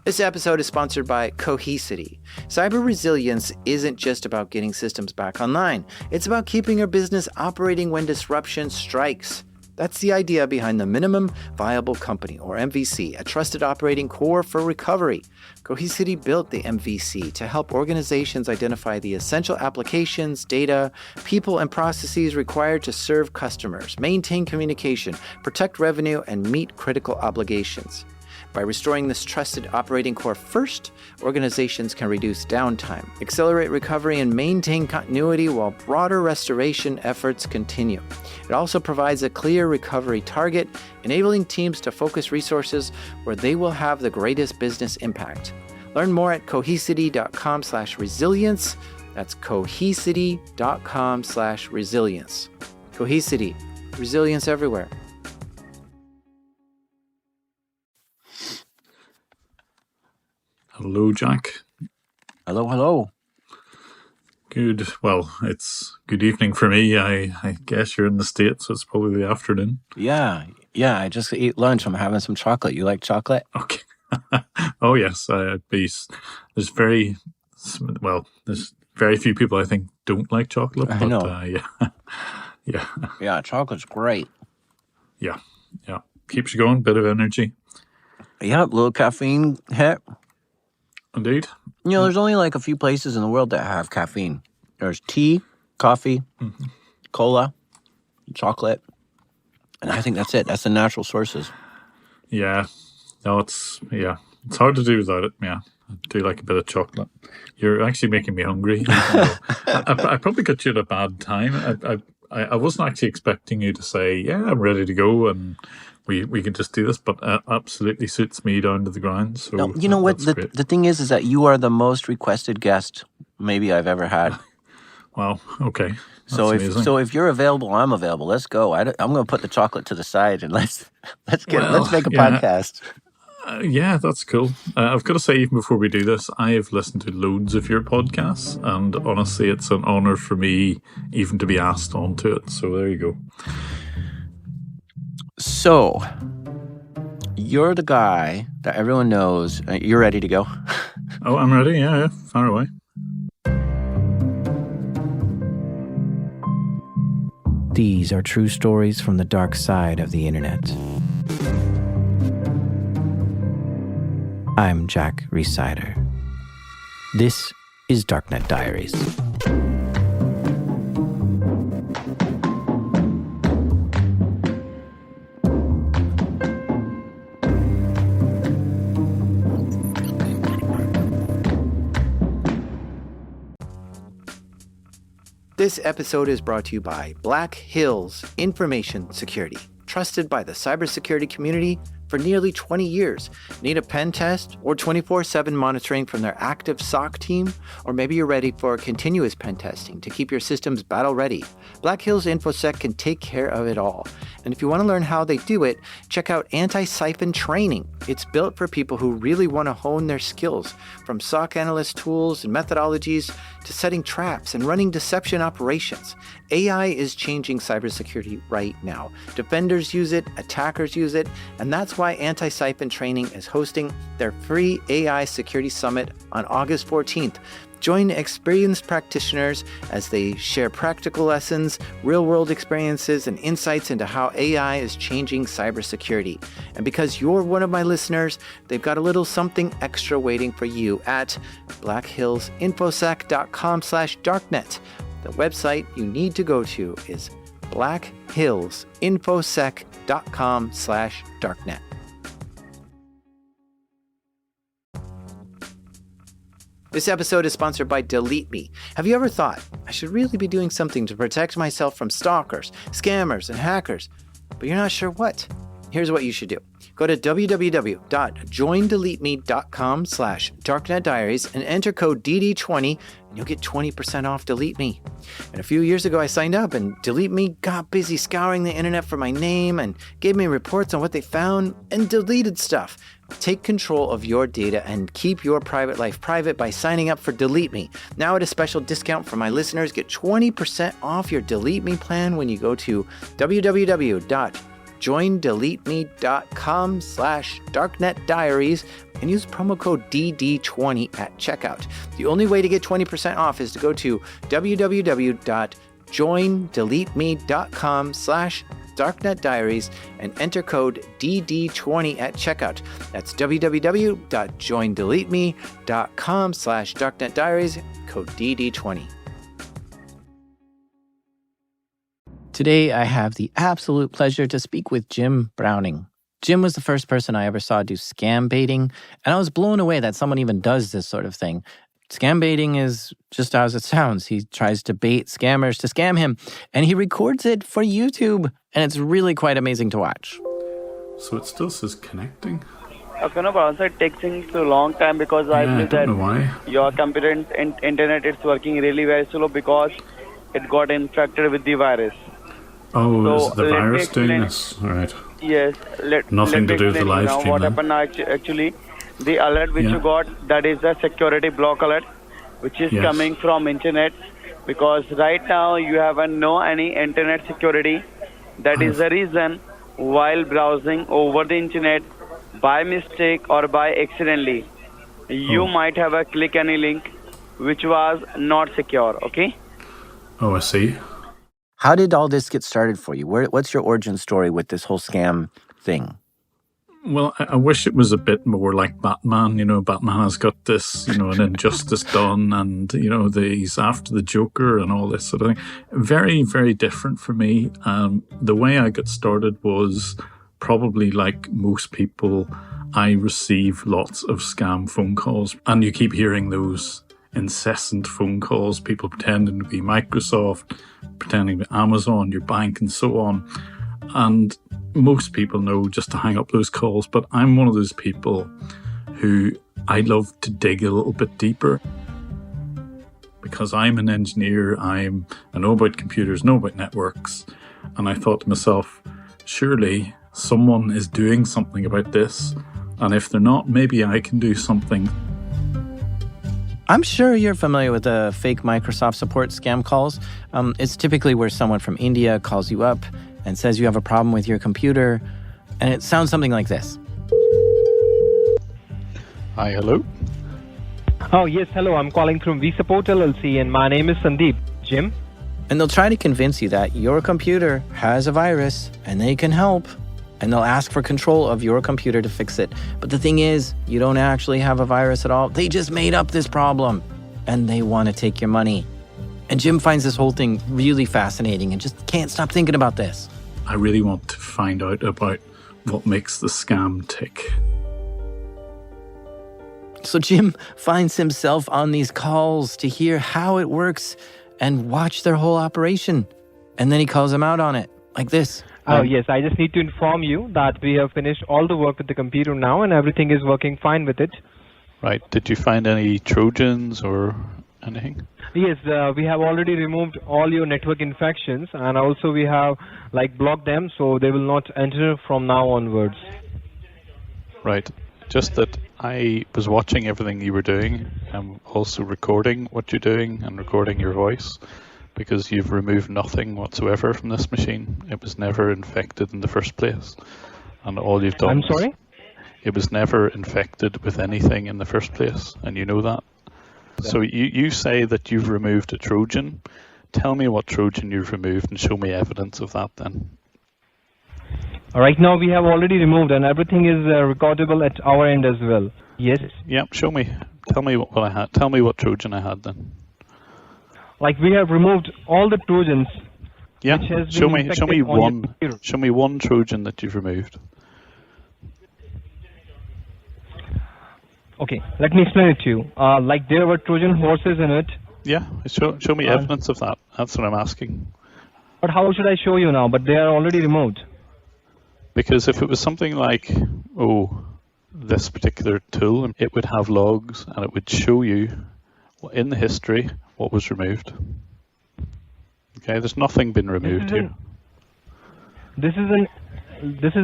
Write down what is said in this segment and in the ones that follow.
This episode is sponsored by Cohesity. Cyber resilience isn't just about getting systems back online. It's about keeping your business operating when disruption strikes. That's the idea behind the Minimum Viable Company, or MVC, a trusted operating core for recovery. Cohesity built the MVC to help organizations identify the essential applications, data, people, and processes required to serve customers, maintain communication, protect revenue, and meet critical obligations. By restoring this trusted operating core first, organizations can reduce downtime, accelerate recovery, and maintain continuity while broader restoration efforts continue. It also provides a clear recovery target, enabling teams to focus resources where they will have the greatest business impact. Learn more at cohesity.com/resilience. That's cohesity.com/resilience. Cohesity, resilience everywhere. Hello, Jack. Hello. Good. Well, it's good evening for me. I guess you're in the States, so it's probably the afternoon. Yeah. I just ate lunch. I'm having some chocolate. You like chocolate? Okay. Oh, yes. There's very few people I think don't like chocolate. I know. Yeah. Yeah, chocolate's great. Yeah. Keeps you going. Bit of energy. Yeah, little caffeine hit. Indeed. You know, there's only like a few places in the world that have caffeine. There's tea, coffee, cola, chocolate, and I think that's it. That's the natural sources. Yeah. No, it's hard to do without it. Yeah. I do like a bit of chocolate. You're actually making me hungry. I probably got you at a bad time. I wasn't actually expecting you to say, yeah, I'm ready to go and we can just do this, but absolutely suits me down to the ground. So no, you know what? The thing is that you are the most requested guest maybe I've ever had. Wow. Okay. So if you're available, I'm available. Let's go. I'm going to put the chocolate to the side and let's make a podcast. Yeah, that's cool. I've got to say, even before we do this, I have listened to loads of your podcasts, and honestly, it's an honor for me even to be asked onto it. So there you go. So, you're the guy that everyone knows. You're ready to go? Oh, I'm ready. Yeah. Far away. These are true stories from the dark side of the internet. I'm Jack Resider. This is Darknet Diaries. This episode is brought to you by Black Hills Information Security, trusted by the cybersecurity community for nearly 20 years. Need a pen test or 24/7 monitoring from their active SOC team? Or maybe you're ready for continuous pen testing to keep your systems battle ready. Black Hills InfoSec can take care of it all. And if you want to learn how they do it, check out Anti-Siphon Training. It's built for people who really want to hone their skills, from SOC analyst tools and methodologies to setting traps and running deception operations. AI is changing cybersecurity right now. Defenders use it, attackers use it, and that's why Anti-Siphon Training is hosting their free AI Security Summit on August 14th. Join experienced practitioners as they share practical lessons, real-world experiences, and insights into how AI is changing cybersecurity. And because you're one of my listeners, they've got a little something extra waiting for you at blackhillsinfosec.com/darknet. The website you need to go to is blackhillsinfosec.com/darknet. This episode is sponsored by Delete Me. Have you ever thought, I should really be doing something to protect myself from stalkers, scammers, and hackers, but you're not sure what? Here's what you should do. Go to www.joindeleteme.com/darknetdiaries and enter code DD20 and you'll get 20% off Delete Me. And a few years ago I signed up and Delete Me got busy scouring the internet for my name and gave me reports on what they found and deleted stuff. Take control of your data and keep your private life private by signing up for Delete Me. Now at a special discount for my listeners, get 20% off your Delete Me plan when you go to www.joindeleteme.com joindeleteme.com/darknetdiaries and use promo code DD20 at checkout. The only way to get 20% off is to go to www.joindeleteme.com/darknetdiaries and enter code DD20 at checkout. That's www.joindeleteme.com/darknetdiaries, code DD20. Today, I have the absolute pleasure to speak with Jim Browning. Jim was the first person I ever saw do scam baiting, and I was blown away that someone even does this sort of thing. Scam baiting is just as it sounds. He tries to bait scammers to scam him, and he records it for YouTube, and it's really quite amazing to watch. So it still says connecting. Okay, no problem. So it takes a long time because I believe don't that know why. your computer and internet is working really very slow because it got infected with the virus. Oh, So, is the let me virus doing explain- this? All right. Yes, Nothing to do with the live stream, What then? happened now, actually, the alert which Yeah. you got, that is the security block alert, which is Yes. coming from internet, because right now you have no any internet security. That is the reason while browsing over the internet by mistake or by accidentally, you might have a click any link which was not secure. Okay. Oh, I see. How did all this get started for you? What's your origin story with this whole scam thing? Well, I wish it was a bit more like Batman. Batman has got this, an injustice done, and he's after the Joker and all this sort of thing. Very, very different for me. The way I got started was probably like most people. I receive lots of scam phone calls, and you keep hearing those incessant phone calls, people pretending to be Microsoft, pretending to be Amazon, your bank, and so on. And most people know just to hang up those calls, but I'm one of those people who I love to dig a little bit deeper. Because I'm an engineer, I know about computers, know about networks, and I thought to myself, surely someone is doing something about this, and if they're not, maybe I can do something. I'm sure you're familiar with the fake Microsoft support scam calls. It's typically where someone from India calls you up and says you have a problem with your computer, and it sounds something like this. Hi, hello. Oh, yes, hello. I'm calling from vSupport LLC, and my name is Sandeep. Jim? And they'll try to convince you that your computer has a virus and they can help. And they'll ask for control of your computer to fix it. But the thing is, you don't actually have a virus at all. They just made up this problem and they want to take your money. And Jim finds this whole thing really fascinating and just can't stop thinking about this. I really want to find out about what makes the scam tick. So Jim finds himself on these calls to hear how it works and watch their whole operation. And then he calls them out on it, like this. Oh, yes. I just need to inform you that we have finished all the work with the computer now, and everything is working fine with it. Right. Did you find any Trojans or anything? Yes, we have already removed all your network infections, and also we have blocked them, so they will not enter from now onwards. Right. Just that I was watching everything you were doing. I'm also recording what you're doing and recording your voice, because you've removed nothing whatsoever from this machine. It was never infected in the first place. And all you've done... I'm sorry? It was never infected with anything in the first place, and you know that. So you say that you've removed a Trojan. Tell me what Trojan you've removed and show me evidence of that then. Right now we have already removed, and everything is recordable at our end as well. Yes. Yep, show me. Tell me what I had. Tell me what Trojan I had then. We have removed all the Trojans. Yeah, which has show been me infected on your one. computer. Show me one Trojan that you've removed. Okay, let me explain it to you. There were Trojan horses in it. Yeah, show me evidence of that. That's what I'm asking. But how should I show you now? But they are already removed. Because if it was something like, this particular tool, it would have logs and it would show you in the history what was removed. Okay, there's nothing been removed here. This is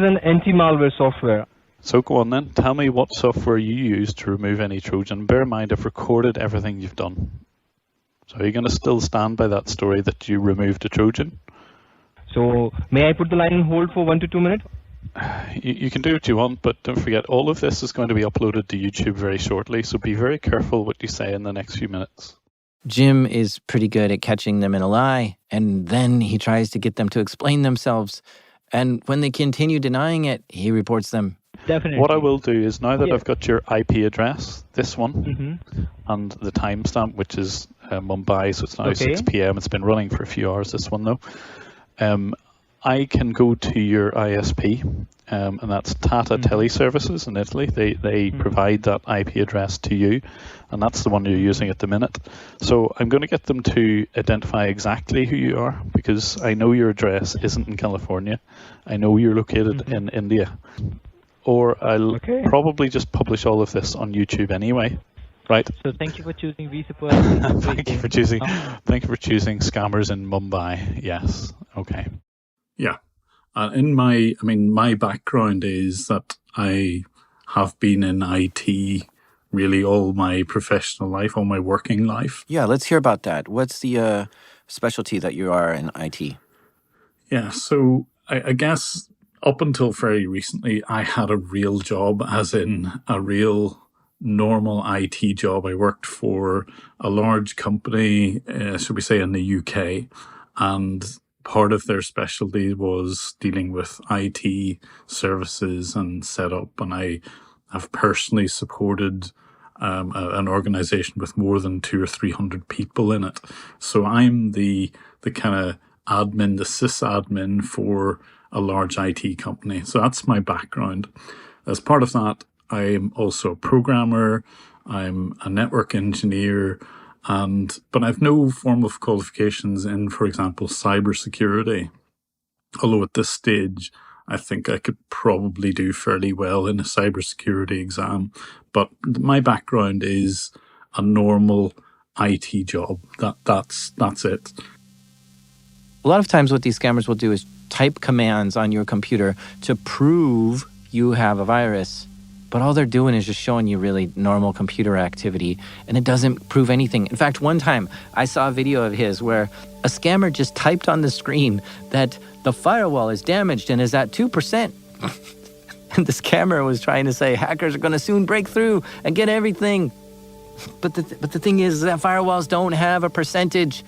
an anti-malware software. So go on then, tell me what software you use to remove any Trojan. Bear in mind, I've recorded everything you've done. So are you going to still stand by that story that you removed a Trojan? So may I put the line on hold for 1 to 2 minutes? You can do what you want, but don't forget, all of this is going to be uploaded to YouTube very shortly, so be very careful what you say in the next few minutes. Jim is pretty good at catching them in a lie, and then he tries to get them to explain themselves. And when they continue denying it, he reports them. Definitely. What I will do is, now that I've got your IP address, this one, Mm-hmm. and the timestamp, which is Mumbai, so it's now Okay. 6 p.m. It's been running for a few hours, this one, though. I can go to your ISP, and that's Tata Teleservices in Italy. They provide that IP address to you, and that's the one you're using at the minute. So I'm going to get them to identify exactly who you are, because I know your address isn't in California. I know you're located in India. Or I'll probably just publish all of this on YouTube anyway. Right. So thank you for choosing vSuper. Thank you for choosing scammers in Mumbai. Yes. Okay. Yeah. My background is that I have been in IT really all my professional life, all my working life. Yeah, let's hear about that. What's the specialty that you are in IT? Yeah, so I guess up until very recently, I had a real job, as in a real normal IT job. I worked for a large company, should we say, in the UK, and part of their specialty was dealing with IT services and setup. And I have personally supported an organization with more than 200 or 300 people in it. So I'm the kind of admin, the sysadmin for a large IT company. So that's my background. As part of that, I'm also a programmer. I'm a network engineer. But I've no formal qualifications in, for example, cybersecurity. Although at this stage, I think I could probably do fairly well in a cybersecurity exam. But my background is a normal IT job. That's it. A lot of times what these scammers will do is type commands on your computer to prove you have a virus. But all they're doing is just showing you really normal computer activity, and it doesn't prove anything. In fact, one time I saw a video of his where a scammer just typed on the screen that the firewall is damaged and is at 2%. And the scammer was trying to say hackers are going to soon break through and get everything. But the thing is that firewalls don't have a percentage.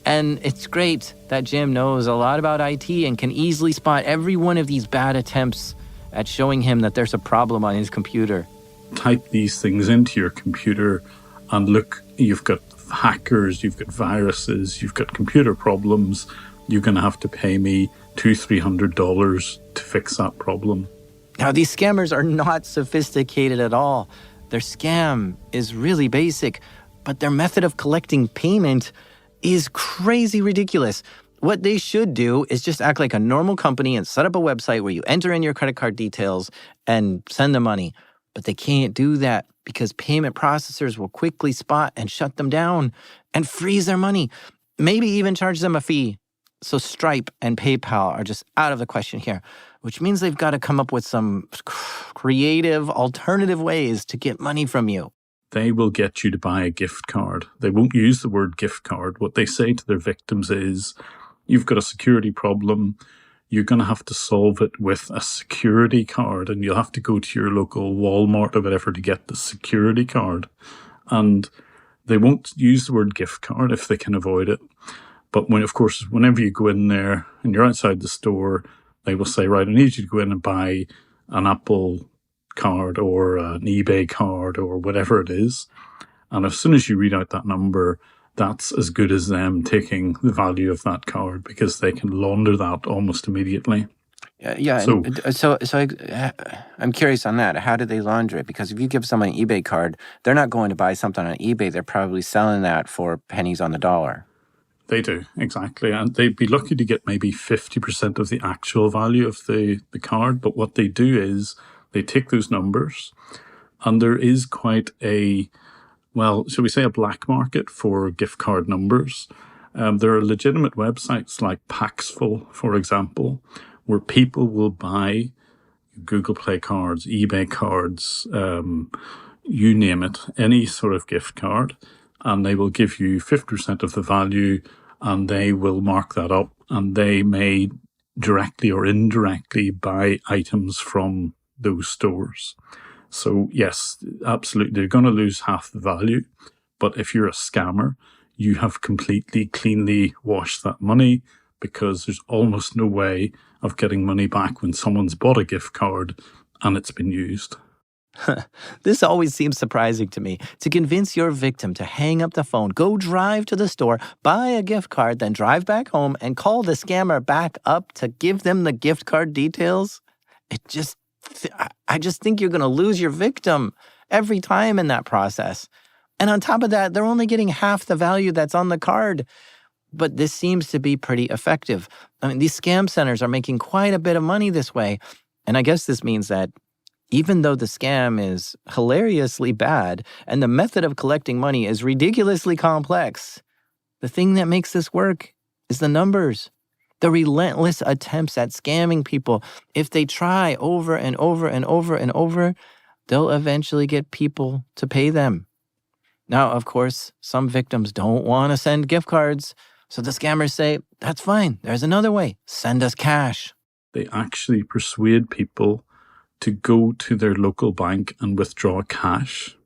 And it's great that Jim knows a lot about IT and can easily spot every one of these bad attempts at showing him that there's a problem on his computer. Type these things into your computer and look, you've got hackers, you've got viruses, you've got computer problems. You're going to have to pay me $200-$300 to fix that problem. Now, these scammers are not sophisticated at all. Their scam is really basic, but their method of collecting payment is crazy ridiculous. What they should do is just act like a normal company and set up a website where you enter in your credit card details and send the money. But they can't do that because payment processors will quickly spot and shut them down and freeze their money, maybe even charge them a fee. So Stripe and PayPal are just out of the question here, which means they've got to come up with some creative alternative ways to get money from you. They will get you to buy a gift card. They won't use the word gift card. What they say to their victims is, you've got a security problem. You're going to have to solve it with a security card, and you'll have to go to your local Walmart or whatever to get the security card. And they won't use the word gift card if they can avoid it. But whenever you go in there and you're outside the store, they will say, right, I need you to go in and buy an Apple card or an eBay card or whatever it is. And as soon as you read out that number, that's as good as them taking the value of that card, because they can launder that almost immediately. So I'm curious on that. How do they launder it? Because if you give someone an eBay card, they're not going to buy something on eBay. They're probably selling that for pennies on the dollar. They do, exactly. And they'd be lucky to get maybe 50% of the actual value of the card. But what they do is they take those numbers, and there is quite a, well, shall we say, a black market for gift card numbers. There are legitimate websites like Paxful, for example, where people will buy Google Play cards, eBay cards, you name it, any sort of gift card, and they will give you 50% of the value, and they will mark that up, and they may directly or indirectly buy items from those stores. So yes, absolutely, they're going to lose half the value. But if you're a scammer, you have completely cleanly washed that money, because there's almost no way of getting money back when someone's bought a gift card and it's been used. This always seems surprising to me. To convince your victim to hang up the phone, go drive to the store, buy a gift card, then drive back home and call the scammer back up to give them the gift card details. I just think you're going to lose your victim every time in that process. And on top of that, they're only getting half the value that's on the card. But this seems to be pretty effective. I mean, these scam centers are making quite a bit of money this way. And I guess this means that even though the scam is hilariously bad and the method of collecting money is ridiculously complex, the thing that makes this work is the numbers. The relentless attempts at scamming people. If they try over and over and over and over, they'll eventually get people to pay them. Now, of course, some victims don't want to send gift cards, so the scammers say, that's fine, there's another way, send us cash. They actually persuade people to go to their local bank and withdraw cash.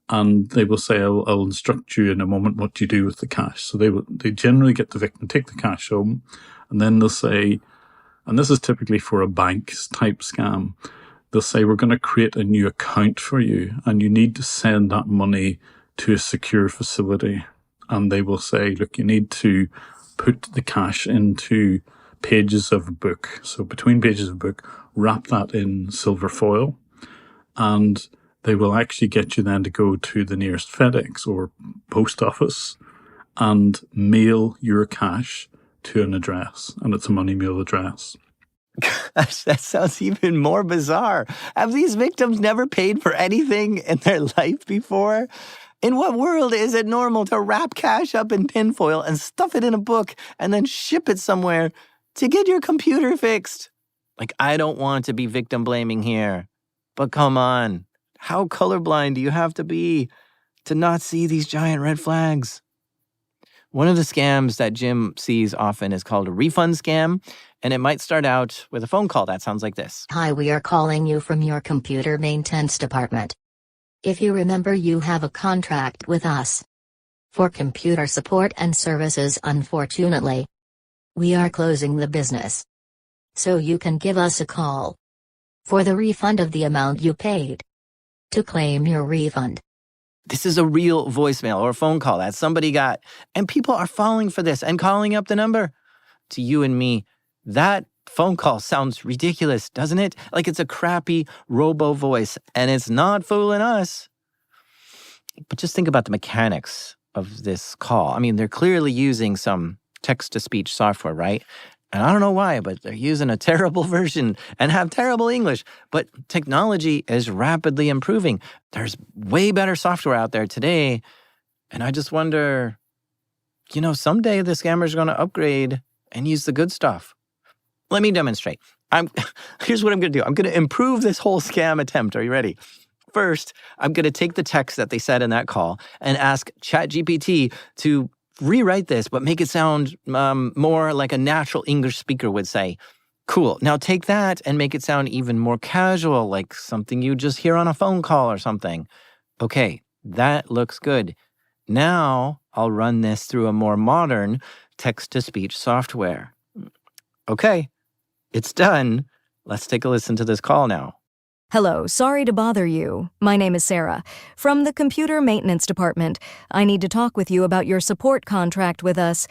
And they will say, I'll instruct you in a moment what you do with the cash. So they generally get the victim, take the cash home, and then they'll say, and this is typically for a bank type scam, they'll say, we're going to create a new account for you, and you need to send that money to a secure facility. And they will say, look, you need to put the cash into pages of a book. So between pages of a book, wrap that in silver foil, and they will actually get you then to go to the nearest FedEx or post office and mail your cash to an address, and it's a money mail address. Gosh, that sounds even more bizarre. Have these victims never paid for anything in their life before? In what world is it normal to wrap cash up in tinfoil and stuff it in a book and then ship it somewhere to get your computer fixed? Like, I don't want to be victim blaming here, but come on. How colorblind do you have to be to not see these giant red flags? One of the scams that Jim sees often is called a refund scam, and it might start out with a phone call that sounds like this. Hi, we are calling you from your computer maintenance department. If you remember, you have a contract with us for computer support and services. Unfortunately, we are closing the business. So you can give us a call for the refund of the amount you paid to claim your refund. This is a real voicemail or phone call that somebody got, and people are falling for this and calling up the number. To you and me, that phone call sounds ridiculous, doesn't it? Like it's a crappy robo voice, and it's not fooling us. But just think about the mechanics of this call. I mean, they're clearly using some text-to-speech software, right? And I don't know why, but they're using a terrible version and have terrible English. But technology is rapidly improving. There's way better software out there today. And I just wonder, someday the scammers are going to upgrade and use the good stuff. Let me demonstrate. Here's what I'm going to do. I'm going to improve this whole scam attempt. Are you ready? First, I'm going to take the text that they said in that call and ask ChatGPT to rewrite this, but make it sound more like a natural English speaker would say. Cool. Now take that and make it sound even more casual, like something you just hear on a phone call or something. Okay, that looks good. Now I'll run this through a more modern text-to-speech software. Okay, it's done. Let's take a listen to this call now. Hello, sorry to bother you. My name is Sarah. From the computer maintenance department, I need to talk with you about your support contract with us.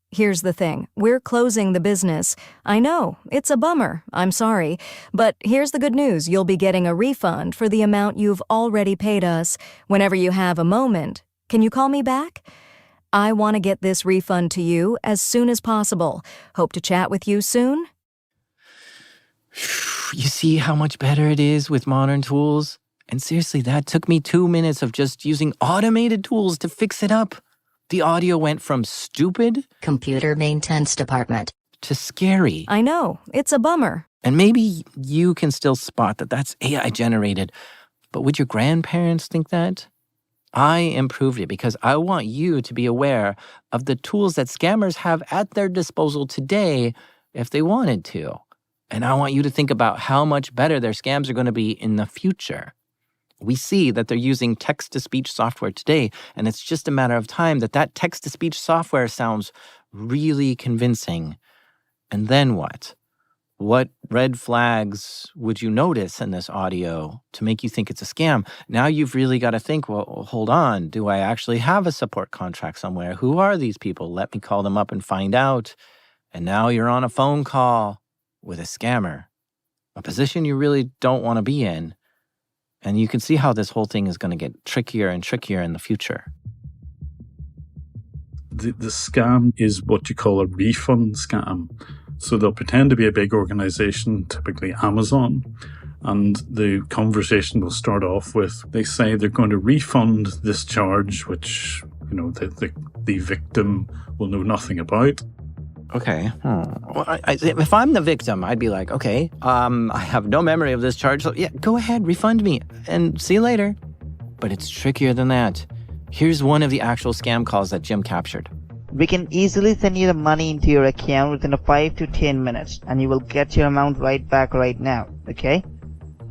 Here's the thing, we're closing the business. I know, it's a bummer, I'm sorry. But here's the good news, you'll be getting a refund for the amount you've already paid us. Whenever you have a moment, can you call me back? I want to get this refund to you as soon as possible. Hope to chat with you soon. You see how much better it is with modern tools? And seriously, that took me 2 minutes of just using automated tools to fix it up. The audio went from stupid Computer maintenance department to scary. I know, it's a bummer. And maybe you can still spot that that's AI generated. But would your grandparents think that? I improved it because I want you to be aware of the tools that scammers have at their disposal today if they wanted to. And I want you to think about how much better their scams are going to be in the future. We see that they're using text-to-speech software today, and it's just a matter of time that text-to-speech software sounds really convincing. And then what? What red flags would you notice in this audio to make you think it's a scam? Now you've really got to think, well, hold on. Do I actually have a support contract somewhere? Who are these people? Let me call them up and find out. And now you're on a phone call with a scammer, a position you really don't want to be in. And you can see how this whole thing is going to get trickier and trickier in the future. The scam is what you call a refund scam. So they'll pretend to be a big organization, typically Amazon, and the conversation will start off with, they say they're going to refund this charge, which, the victim will know nothing about. Okay. Well, if I'm the victim, I'd be like, okay, I have no memory of this charge, so yeah, go ahead, refund me, and see you later. But it's trickier than that. Here's one of the actual scam calls that Jim captured. We can easily send you the money into your account within 5 to 10 minutes, and you will get your amount right back right now, okay?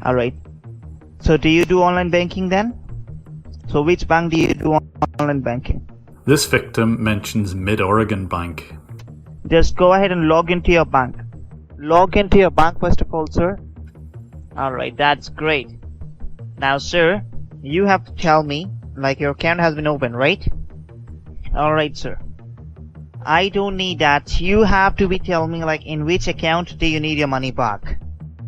Alright. So do you do online banking then? So which bank do you do online banking? This victim mentions Mid-Oregon Bank. Just go ahead and log into your bank. Log into your bank first of all, sir. Alright, that's great. Now, sir, you have to tell me, your account has been opened, right? Alright, sir. I don't need that. You have to be telling me, in which account do you need your money back?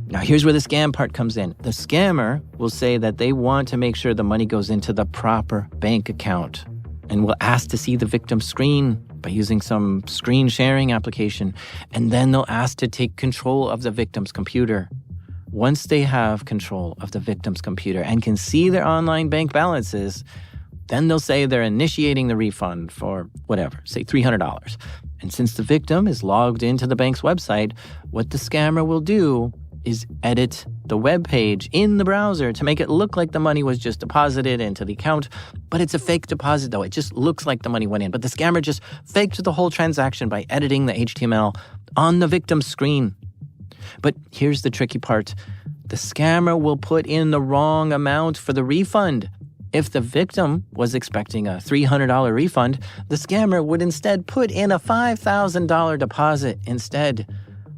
Now, here's where the scam part comes in. The scammer will say that they want to make sure the money goes into the proper bank account and will ask to see the victim's screen by using some screen sharing application. And then they'll ask to take control of the victim's computer. Once they have control of the victim's computer and can see their online bank balances, then they'll say they're initiating the refund for whatever, say $300. And since the victim is logged into the bank's website, what the scammer will do is edit the web page in the browser to make it look like the money was just deposited into the account. But it's a fake deposit, though. It just looks like the money went in. But the scammer just faked the whole transaction by editing the HTML on the victim's screen. But here's the tricky part. The scammer will put in the wrong amount for the refund. If the victim was expecting a $300 refund, the scammer would instead put in a $5,000 deposit instead.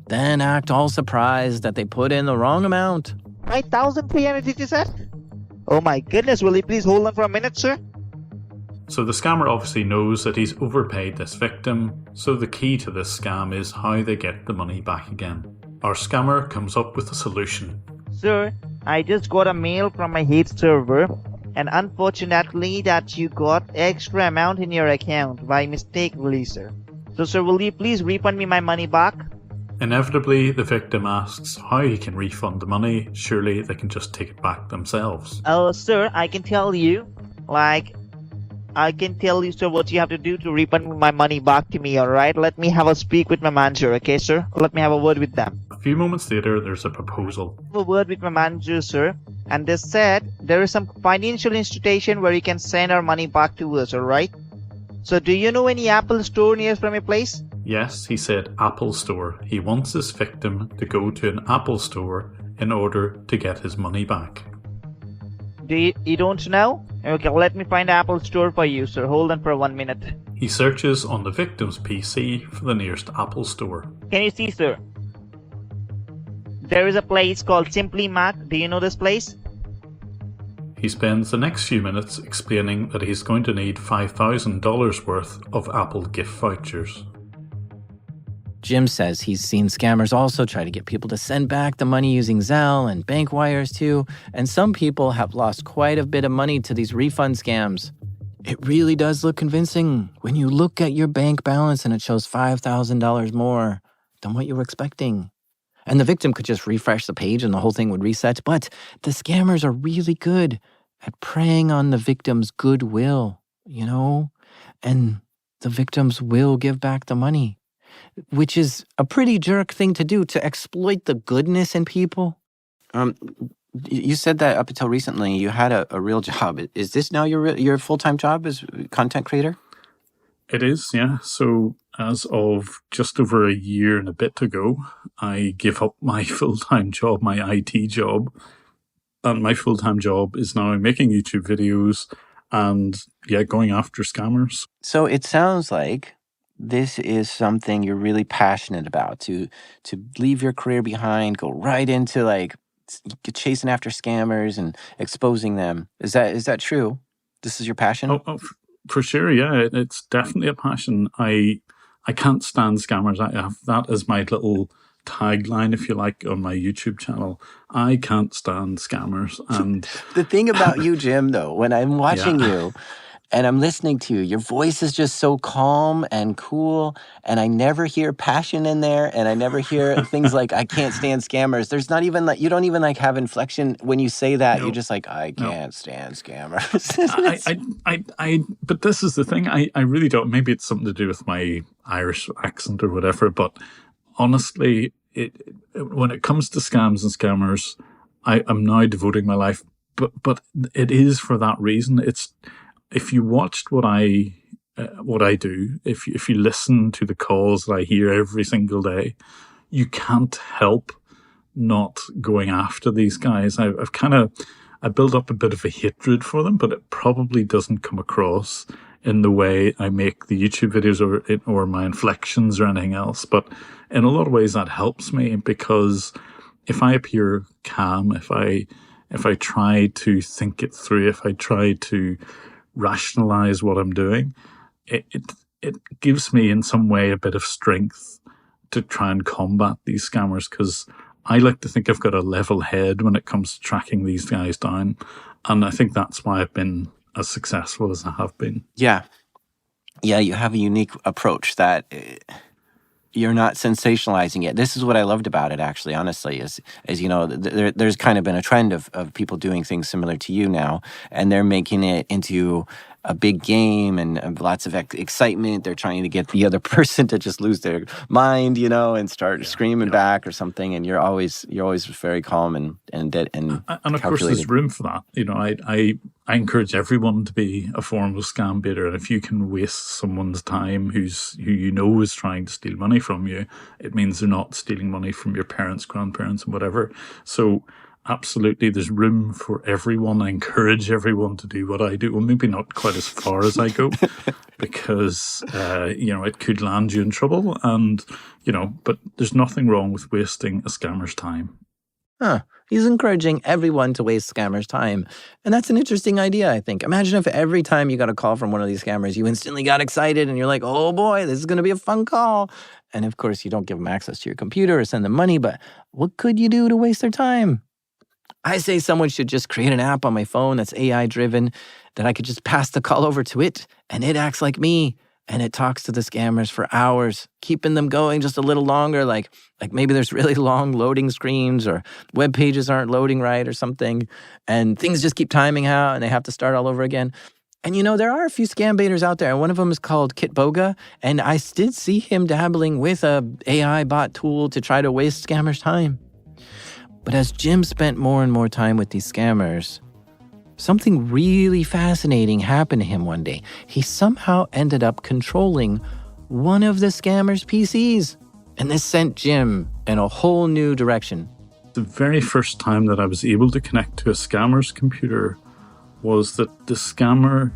Then act all surprised that they put in the wrong amount. 5,300, did you say? Oh my goodness, will you please hold on for a minute, sir? So the scammer obviously knows that he's overpaid this victim, so the key to this scam is how they get the money back again. Our scammer comes up with a solution. Sir, I just got a mail from my hate server, and unfortunately that you got extra amount in your account by mistake, really, sir. So sir, will you please refund me my money back? Inevitably, the victim asks how he can refund the money. Surely they can just take it back themselves. Oh, sir, I can tell you, sir, what you have to do to refund my money back to me, alright? Let me have a speak with my manager, okay, sir? Let me have a word with them. A few moments later, there's a proposal. I have a word with my manager, sir, and they said there is some financial institution where you can send our money back to us, alright? So do you know any Apple store near from your place? Yes, he said Apple Store. He wants his victim to go to an Apple Store in order to get his money back. You don't know? Okay, let me find Apple Store for you, sir. Hold on for 1 minute. He searches on the victim's PC for the nearest Apple Store. Can you see, sir? There is a place called Simply Mac. Do you know this place? He spends the next few minutes explaining that he's going to need $5,000 worth of Apple gift vouchers. Jim says he's seen scammers also try to get people to send back the money using Zelle and bank wires too, and some people have lost quite a bit of money to these refund scams. It really does look convincing when you look at your bank balance and it shows $5,000 more than what you were expecting. And the victim could just refresh the page and the whole thing would reset, but the scammers are really good at preying on the victim's goodwill, and the victims will give back the money. Which is a pretty jerk thing to do, to exploit the goodness in people. You said that up until recently you had a real job. Is this now your full-time job as content creator? It is, yeah. So as of just over a year and a bit ago, I gave up my full-time job, my IT job. And my full-time job is now making YouTube videos and, going after scammers. So it sounds like this is something you're really passionate about, to leave your career behind, go right into like chasing after scammers and exposing them. Is that true? This is your passion? Oh, for sure, yeah. It's definitely a passion. I can't stand scammers. I have that as my little tagline, if you like, on my YouTube channel. I can't stand scammers. And The thing about you, Jim, though, when I'm watching you and I'm listening to you, your voice is just so calm and cool, and I never hear passion in there, and I never hear things like "I can't stand scammers." There's not even like, you don't even like have inflection when you say that. No. You're just like, "I can't stand scammers." But this is the thing. I really don't. Maybe it's something to do with my Irish accent or whatever. But honestly, when it comes to scams and scammers, I'm now devoting my life. But it is for that reason. It's, if you watched what I do, if you listen to the calls that I hear every single day, you can't help not going after these guys. I build up a bit of a hatred for them, but it probably doesn't come across in the way I make the YouTube videos or my inflections or anything else. But in a lot of ways that helps me, because if I appear calm, if I try to think it through, if I try to rationalize what I'm doing, it gives me in some way a bit of strength to try and combat these scammers, because I like to think I've got a level head when it comes to tracking these guys down. And I think that's why I've been as successful as I have been. Yeah, you have a unique approach that you're not sensationalizing it. This is what I loved about it, actually, honestly, is you know, there's kind of been a trend of people doing things similar to you now, and they're making it into a big game and lots of excitement. They're trying to get the other person to just lose their mind, you know, and start screaming back or something. And you're always very calm and of course there's room for that. You know, I encourage everyone to be a form of scam baiter, and if you can waste someone's time who you know is trying to steal money from you, it means they're not stealing money from your parents, grandparents, and whatever. So absolutely, there's room for everyone. I encourage everyone to do what I do. Well, maybe not quite as far as I go, because you know, it could land you in trouble. And you know, but there's nothing wrong with wasting a scammer's time. Huh. He's encouraging everyone to waste scammers' time. And that's an interesting idea, I think. Imagine if every time you got a call from one of these scammers, you instantly got excited and you're like, oh boy, this is going to be a fun call. And of course, you don't give them access to your computer or send them money, but what could you do to waste their time? I say someone should just create an app on my phone that's AI-driven, that I could just pass the call over to it, and it acts like me. And it talks to the scammers for hours, keeping them going just a little longer. Like maybe there's really long loading screens, or web pages aren't loading right or something, and things just keep timing out and they have to start all over again. And you know, there are a few scam baiters out there. One of them is called Kit Boga, and I did see him dabbling with a AI bot tool to try to waste scammers' time. But as Jim spent more and more time with these scammers, something really fascinating happened to him one day. He somehow ended up controlling one of the scammer's PCs. And this sent Jim in a whole new direction. The very first time that I was able to connect to a scammer's computer was that the scammer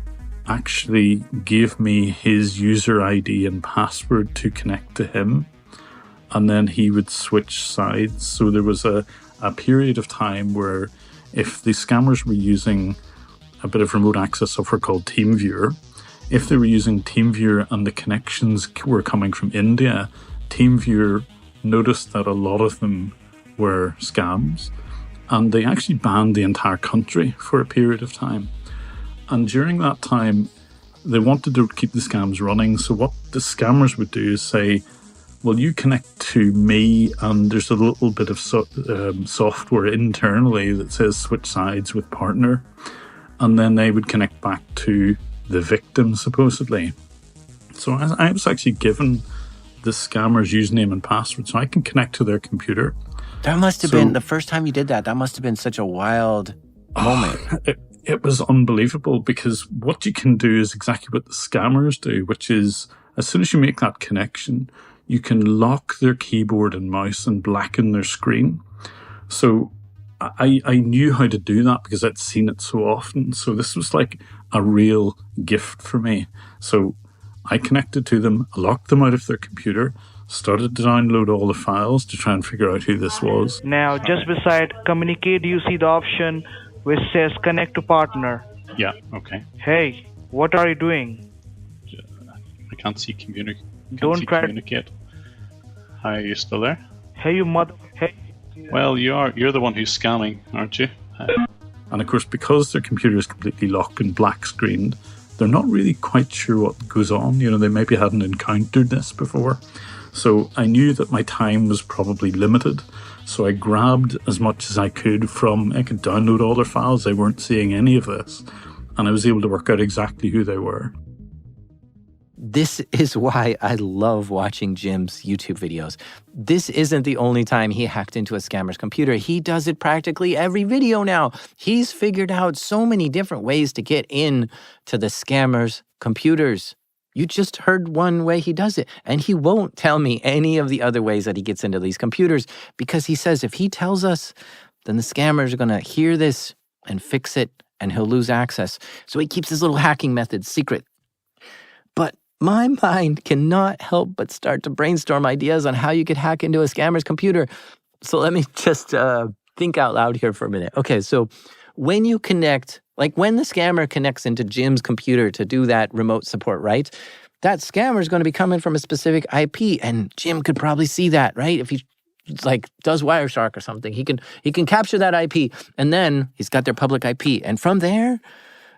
actually gave me his user ID and password to connect to him. And then he would switch sides. So there was a period of time where, if the scammers were using a bit of remote access software called TeamViewer, if they were using TeamViewer and the connections were coming from India, TeamViewer noticed that a lot of them were scams, and they actually banned the entire country for a period of time. And during that time, they wanted to keep the scams running. So what the scammers would do is say, well, you connect to me, and there's a little bit of software internally that says switch sides with partner. And then they would connect back to the victim, supposedly. So I was actually given the scammer's username and password, so I can connect to their computer. That must have been, the first time you did that, that must have been such a wild moment. it was unbelievable, because what you can do is exactly what the scammers do, which is as soon as you make that connection, you can lock their keyboard and mouse and blacken their screen. So I knew how to do that because I'd seen it so often. So this was like a real gift for me. So I connected to them, locked them out of their computer, started to download all the files to try and figure out who this was. Now, just beside communicate, you see the option which says connect to partner. Yeah, okay. Hey, what are you doing? I can't see communicate. Communicate. Hi, are you still there? Hey, you mother. Hey. Well, you're the one who's scamming, aren't you? And of course, because their computer is completely locked and black screened, they're not really quite sure what goes on. You know, they maybe hadn't encountered this before. So I knew that my time was probably limited. So I grabbed as much as I could I could download all their files. They weren't seeing any of this. And I was able to work out exactly who they were. This is why I love watching Jim's YouTube videos. This isn't the only time he hacked into a scammer's computer. He does it practically every video now. He's figured out so many different ways to get in to the scammer's computers. You just heard one way he does it, and he won't tell me any of the other ways that he gets into these computers, because he says if he tells us, then the scammers are going to hear this and fix it, and he'll lose access. So he keeps his little hacking methods secret. But my mind cannot help but start to brainstorm ideas on how you could hack into a scammer's computer. So let me just think out loud here for a minute. Okay, so when you connect, like when the scammer connects into Jim's computer to do that remote support, right? That scammer is going to be coming from a specific IP, and Jim could probably see that, right? If he like does Wireshark or something, he can capture that IP, and then he's got their public IP, and from there,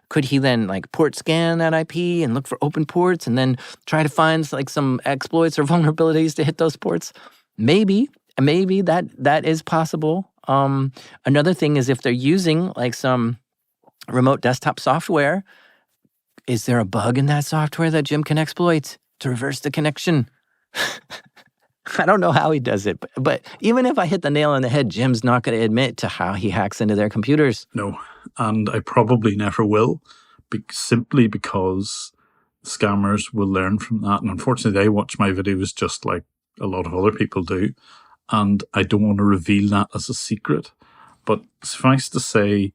could he then like port scan that IP and look for open ports and then try to find like some exploits or vulnerabilities to hit those ports? Maybe that is possible. Another thing is if they're using like some remote desktop software, is there a bug in that software that Jim can exploit to reverse the connection? I don't know how he does it, but even if I hit the nail on the head, Jim's not going to admit to how he hacks into their computers. No, and I probably never will, simply because scammers will learn from that. And unfortunately, they watch my videos just like a lot of other people do. And I don't want to reveal that as a secret. But suffice to say,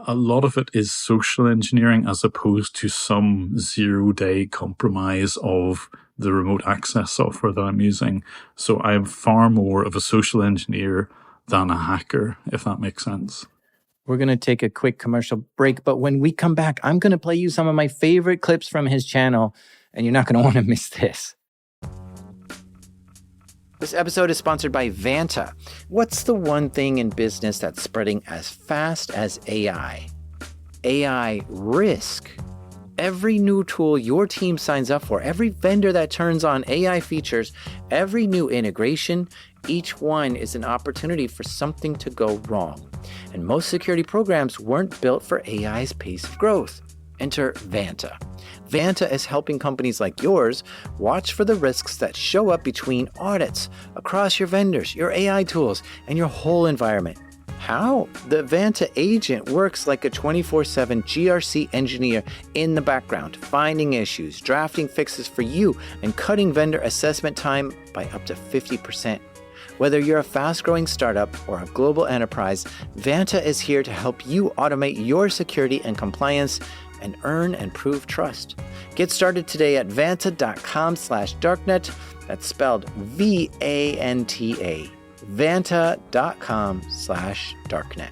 a lot of it is social engineering as opposed to some 0-day compromise of the remote access software that I'm using. So I am far more of a social engineer than a hacker, if that makes sense. We're going to take a quick commercial break, but when we come back, I'm going to play you some of my favorite clips from his channel, and you're not going to want to miss this. This episode is sponsored by Vanta. What's the one thing in business that's spreading as fast as AI? AI risk. Every new tool your team signs up for, every vendor that turns on AI features, every new integration, each one is an opportunity for something to go wrong. And most security programs weren't built for AI's pace of growth. Enter Vanta. Vanta is helping companies like yours watch for the risks that show up between audits, across your vendors, your AI tools, and your whole environment. How? The Vanta agent works like a 24/7 GRC engineer in the background, finding issues, drafting fixes for you, and cutting vendor assessment time by up to 50%. Whether you're a fast-growing startup or a global enterprise, Vanta is here to help you automate your security and compliance and earn and prove trust. Get started today at vanta.com/darknet. That's spelled VANTA. Vanta.com/darknet.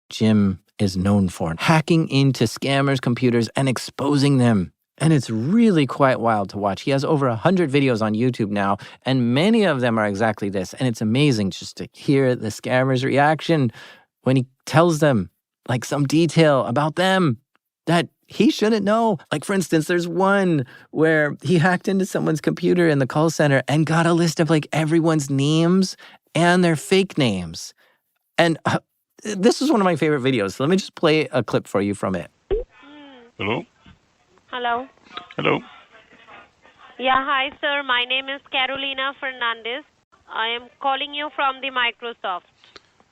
Jim is known for hacking into scammers' computers and exposing them. And it's really quite wild to watch. He has over 100 videos on YouTube now, and many of them are exactly this. And it's amazing just to hear the scammer's reaction when he tells them like some detail about them that he shouldn't know. Like, for instance, there's one where he hacked into someone's computer in the call center and got a list of like everyone's names and their fake names. And this is one of my favorite videos. So let me just play a clip for you from it. Hello? Hello. Hello. Yeah, hi, sir. My name is Carolina Fernandez. I am calling you from the Microsoft.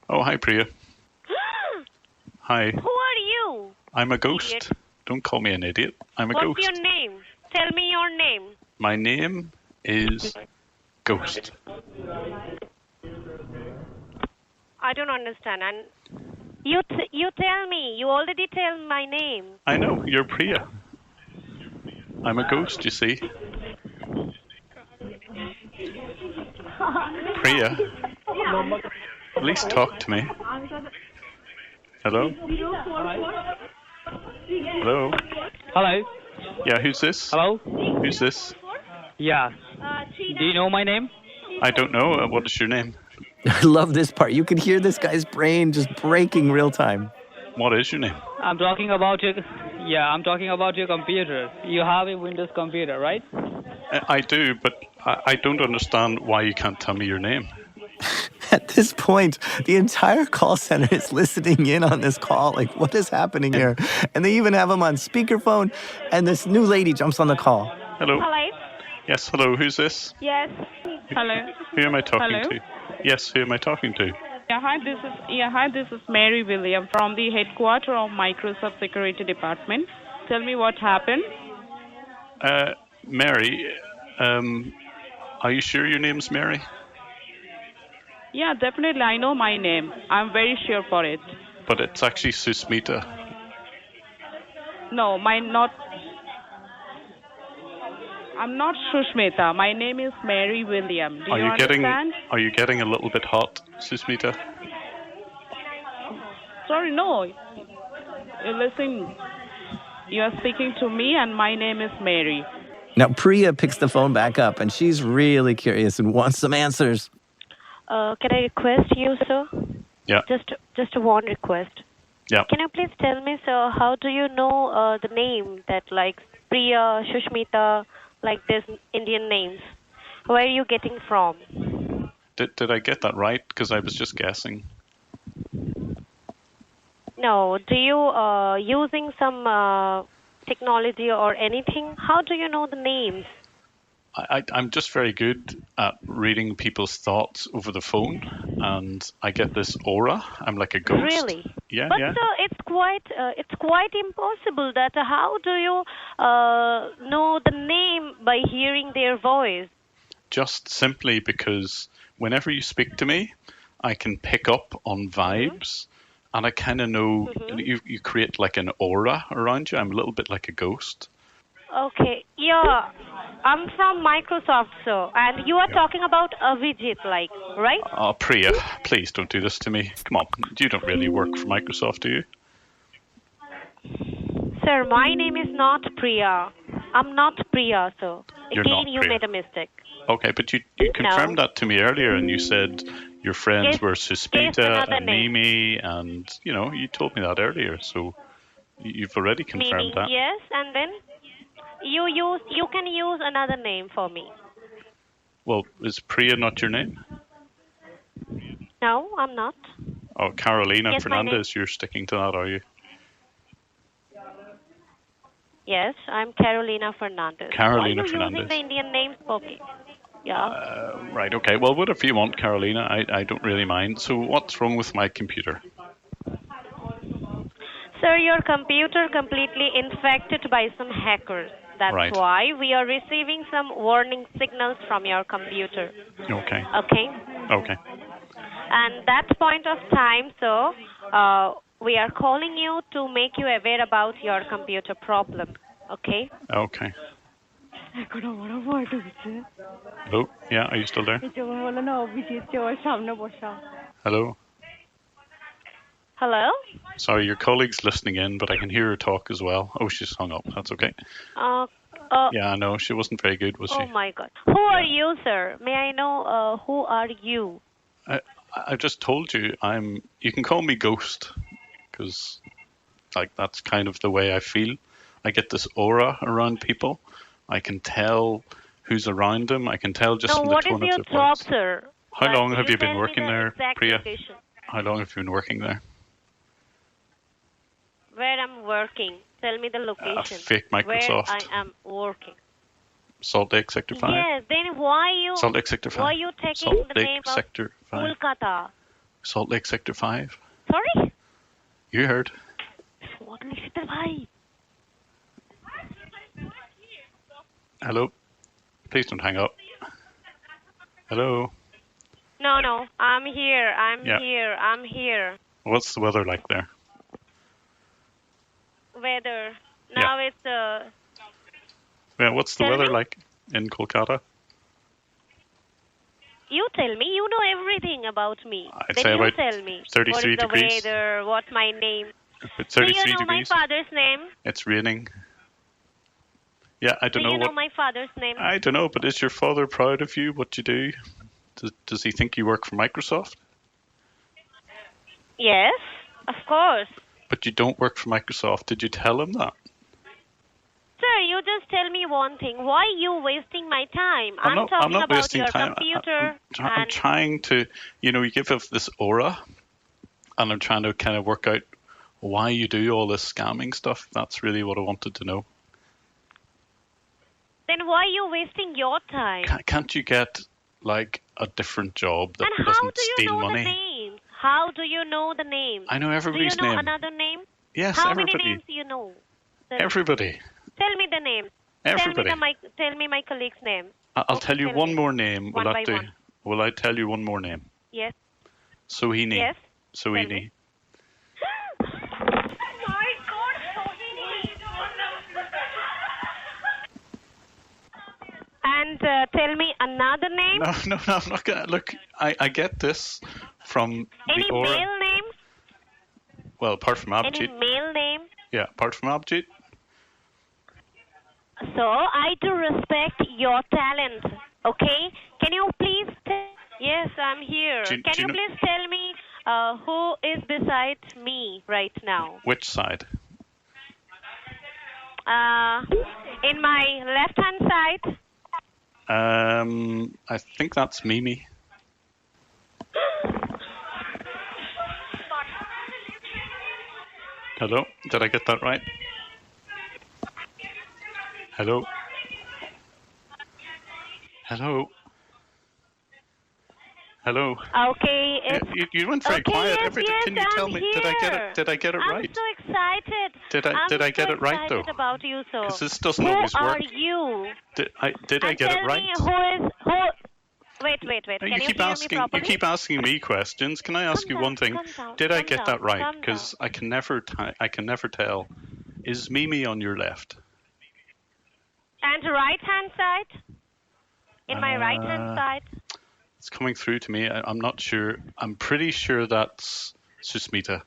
Oh, hi, Priya. Hi. Who are you? I'm a ghost. Idiot. Don't call me an idiot. I'm a What's ghost. your name? Tell me your name. My name is Ghost. I don't understand. And you tell me. You already tell my name. I know, you're Priya. I'm a ghost, you see. Priya, at least talk to me. Hello? Hello? Hello? Yeah, who's this? Hello? Who's this? Yeah. Do you know my name? I don't know. What is your name? I love this part. You can hear this guy's brain just breaking real time. What is your name? I'm talking about your computer. You have a Windows computer, right? I do, but I don't understand why you can't tell me your name. At this point, the entire call center is listening in on this call. Like, what is happening here? And they even have him on speakerphone. And this new lady jumps on the call. Hello? Hello? Yes, hello. Who's this? Yes. Hello. Who am I talking Hello? to? Yes, who am I talking to? Hi, this is Mary William from the headquarters of Microsoft Security Department. Tell me what happened. Mary, are you sure your name's Mary? Yeah, definitely. I know my name. I'm very sure for it. But it's actually Susmita. No, I'm not Shushmita. My name is Mary William. Do you understand? Are you getting a little bit hot, Susmita? Sorry, no. Listen, you are speaking to me and my name is Mary. Now, Priya picks the phone back up, and she's really curious and wants some answers. Can I request you, sir? Yeah. Just one request. Yeah. Can you please tell me, sir, how do you know the name that like Priya, Shushmita, like this Indian names? Where are you getting from? Did I get that right? Because I was just guessing. No. Do you using some technology or anything? How do you know the names? I'm just very good at reading people's thoughts over the phone, and I get this aura. I'm like a ghost. Really? Yeah, But yeah. it's quite impossible. That how do you know the name by hearing their voice? Just simply because whenever you speak to me, I can pick up on vibes, and I kind of know you create like an aura around you. I'm a little bit like a ghost. Okay, yeah. I'm from Microsoft, sir, and you are talking about Avijit, like, right? Oh, Priya, please don't do this to me. Come on, you don't really work for Microsoft, do you? Sir, my name is not Priya. I'm not Priya, sir. You're Again, not you Priya. made a mistake. Okay, but you confirmed that to me earlier, and you said your friends were Suspita another and name. Mimi, and you told me that earlier, so you've already confirmed Mimi, that. yes, and then you can use another name for me. Well, is Priya not your name? No, I'm not. Oh, Carolina Yes, my name. Fernandez, you're sticking to that, are you? Yes, I'm Carolina Fernandez. Carolina Why are you Fernandez. using the Indian names? Okay. Yeah. Right, okay. Well, whatever you want, Carolina. I don't really mind. So what's wrong with my computer? Sir, your computer completely infected by some hackers. That's Right. why we are receiving some warning signals from your computer. Okay. Okay? Okay. And that point of time, so we are calling you to make you aware about your computer problem. Okay? Okay. Hello? Yeah, are you still there? Hello? Hello? Sorry, your colleague's listening in, but I can hear her talk as well. Oh, she's hung up. That's okay. Yeah, I know. She wasn't very good, was she? Oh my God. Who are you, sir? May I know who are you? I just told you you can call me Ghost, because that's kind of the way I feel. I get this aura around people. I can tell who's around them. I can tell just from the tone of their voice. What is your job, sir? How long have you been tell me working the there, exact Priya? location. How long have you been working there? Where I'm working. Tell me the location. Fake Microsoft. Where I am working. Salt Lake Sector 5. Yes, then why you Salt Lake Sector 5. why you taking Salt the Lake name Sector of 5. Kolkata? Salt Lake Sector 5. Sorry? You heard. Salt Lake Sector 5. Hello? Please don't hang up. Hello? No. I'm here. Yeah. I'm here. What's the weather like there? Weather. Now it's Yeah, what's the Tell weather me. like in Kolkata? You tell me. You know everything about me. I'd Then say you about tell me. 33 what is the degrees. weather? What's my name? It's Do 33 you know degrees. my father's name? It's raining. Yeah, I don't Do know you know what. my father's name? I don't know, but is your father proud of you? What you do? Does he think you work for Microsoft? Yes, of course. But you don't work for Microsoft. Did you tell him that? Sir, you just tell me one thing. Why are you wasting my time? I'm not talking about wasting your time. computer. I'm trying to, you give off this aura, and I'm trying to kind of work out why you do all this scamming stuff. That's really what I wanted to know. Then why are you wasting your time? Can't you get like a different job that And how doesn't do you steal know money? the name? How do you know the name? I know everybody's Do you know name. another name? Yes, How everybody. many names do you know? Everybody. Tell me the name. Everybody. Tell me my colleague's name. I'll Okay, tell you tell one me. more name. One by one. Will I tell you one more name? Yes. Sohini. Yes. Sohini. My God, Sohini. And tell me another name. No, I'm not gonna look. I get this from Any the aura. male name? Well, apart from Any Abhijit. male name? Yeah, apart from Abhijit. So I do respect your talent. Okay? Can you please? Yes, I'm here. Do you Can you know- please tell me who is beside me right now? Which side? In my left-hand side. I think that's Mimi. Hello? Did I get that right? Hello? Hello? Hello? Okay. You went very quiet. Yes, Everything. Can you I'm tell me? Did I get it? Did I get it I'm right? so excited. Did I get it right though? I'm so excited about you, sir. 'Cause this doesn't who always work. are you? Did I get it Tell right? me who? Wait. Can you keep hear asking. me properly? You keep asking me questions. Can I ask you one thing? Did I get that right? Because I can never tell. Is Mimi on your left? And right-hand side? In my right-hand side? It's coming through to me. I'm not sure. I'm pretty sure that's Susmita.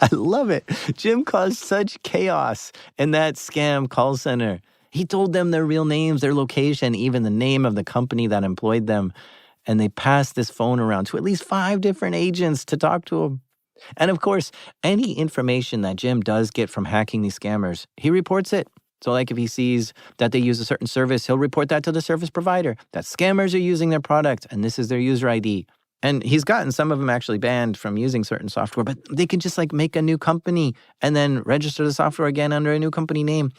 I love it. Jim caused such chaos in that scam call center. He told them their real names, their location, even the name of the company that employed them. And they passed this phone around to at least 5 different agents to talk to him. And of course, any information that Jim does get from hacking these scammers, he reports it. So like if he sees that they use a certain service, he'll report that to the service provider, that scammers are using their product and this is their user ID. And he's gotten some of them actually banned from using certain software, but they can just like make a new company and then register the software again under a new company name.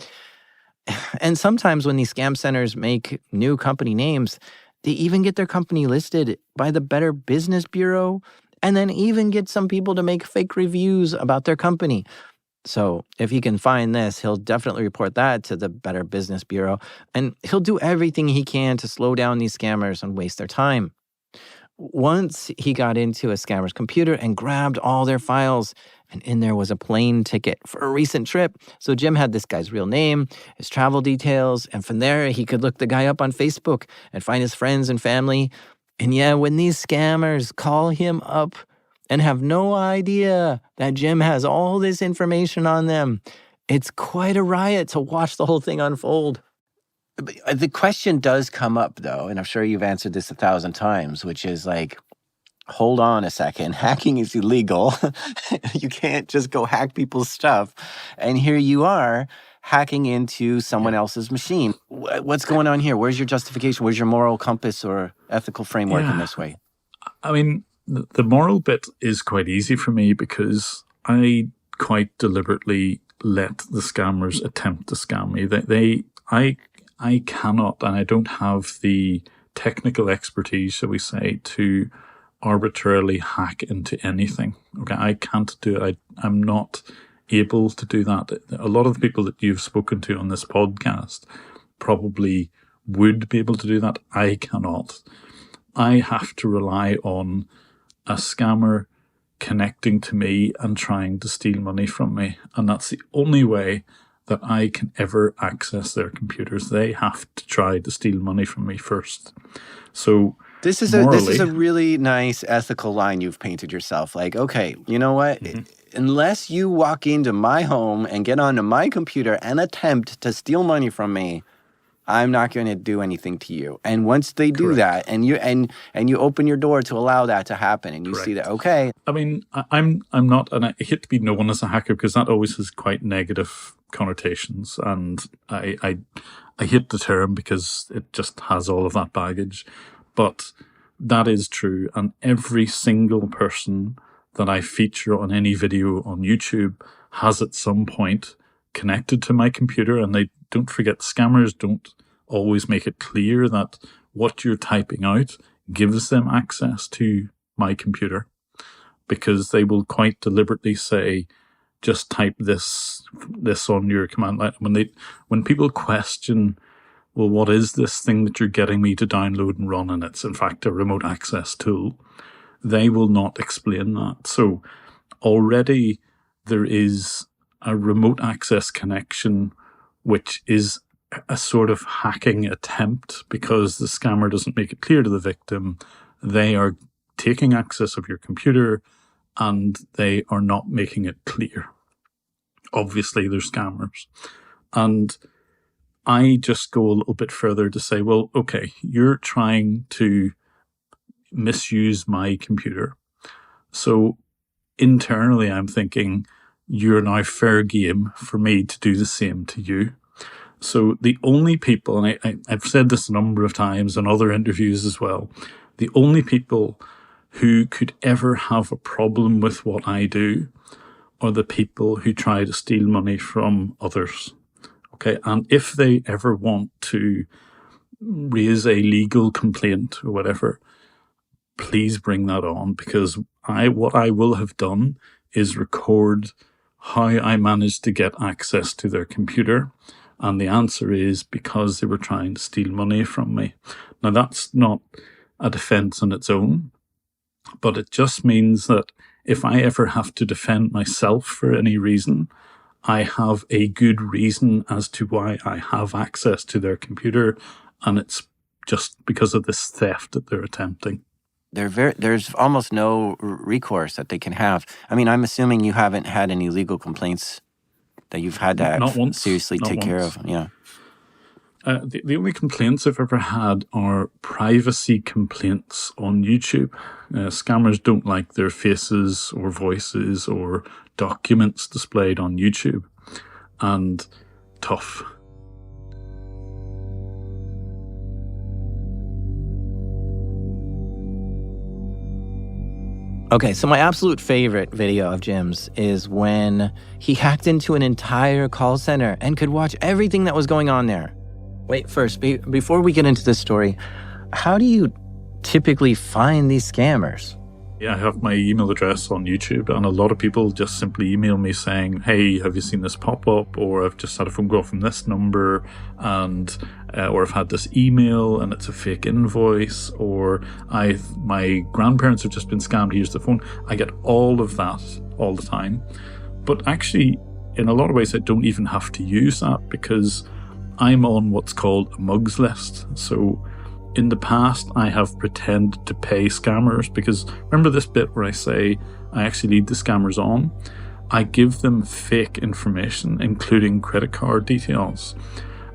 And sometimes when these scam centers make new company names, they even get their company listed by the Better Business Bureau and then even get some people to make fake reviews about their company. So if he can find this, he'll definitely report that to the Better Business Bureau, and he'll do everything he can to slow down these scammers and waste their time. Once he got into a scammer's computer and grabbed all their files, and in there was a plane ticket for a recent trip. So Jim had this guy's real name, his travel details, and from there he could look the guy up on Facebook and find his friends and family. And yeah, when these scammers call him up and have no idea that Jim has all this information on them, it's quite a riot to watch the whole thing unfold. The question does come up, though, and I'm sure you've answered this 1,000 times, which is like, hold on a second. Hacking is illegal. You can't just go hack people's stuff. And here you are hacking into someone else's machine. What's going on here? Where's your justification? Where's your moral compass or ethical framework in this way? I mean, the moral bit is quite easy for me because I quite deliberately let the scammers attempt to scam me. I cannot, and I don't have the technical expertise, shall we say, to arbitrarily hack into anything. Okay, I can't do it. I'm not able to do that. A lot of the people that you've spoken to on this podcast probably would be able to do that. I cannot. I have to rely on a scammer connecting to me and trying to steal money from me. And that's the only way that I can ever access their computers. They have to try to steal money from me first. So this is a really nice ethical line you've painted yourself. Like, okay, you know what? Unless you walk into my home and get onto my computer and attempt to steal money from me, I'm not going to do anything to you. And once they do that, and you open your door to allow that to happen, and you see that, okay. I mean, I'm not, and I hate to be known as a hacker because that always has quite negative connotations, and I hate the term because it just has all of that baggage. But that is true, and every single person that I feature on any video on YouTube has at some point connected to my computer. And they don't forget, scammers don't always make it clear that what you're typing out gives them access to my computer, because they will quite deliberately say, just type this on your command line. When people question, well, what is this thing that you're getting me to download and run, and it's in fact a remote access tool, they will not explain that. So already there is a remote access connection, which is a sort of hacking attempt, because the scammer doesn't make it clear to the victim. They are taking access of your computer and they are not making it clear. Obviously, they're scammers. And I just go a little bit further to say, well, okay, you're trying to misuse my computer. So internally, I'm thinking, you're now fair game for me to do the same to you. So the only people, and I've said this a number of times in other interviews as well, the only people who could ever have a problem with what I do are the people who try to steal money from others. Okay, and if they ever want to raise a legal complaint or whatever, please bring that on, because what I will have done is record how I managed to get access to their computer. And the answer is because they were trying to steal money from me. Now, that's not a defense on its own, but it just means that if I ever have to defend myself for any reason, I have a good reason as to why I have access to their computer, and it's just because of this theft that they're attempting. There's almost no recourse that they can have. I mean, I'm assuming you haven't had any legal complaints that you've had to seriously take care of. Yeah. The only complaints I've ever had are privacy complaints on YouTube. Scammers don't like their faces or voices or documents displayed on YouTube. And tough. Okay, so my absolute favorite video of Jim's is when he hacked into an entire call center and could watch everything that was going on there. Wait, first, before we get into this story, how do you typically find these scammers? Yeah, I have my email address on YouTube, and a lot of people just simply email me saying, hey, have you seen this pop up? Or I've just had a phone call from this number, and or I've had this email and it's a fake invoice, or my grandparents have just been scammed, here's the phone. I get all of that all the time. But actually, in a lot of ways, I don't even have to use that, because I'm on what's called a mugs list. So in the past, I have pretended to pay scammers, because remember this bit where I say I actually lead the scammers on? I give them fake information, including credit card details.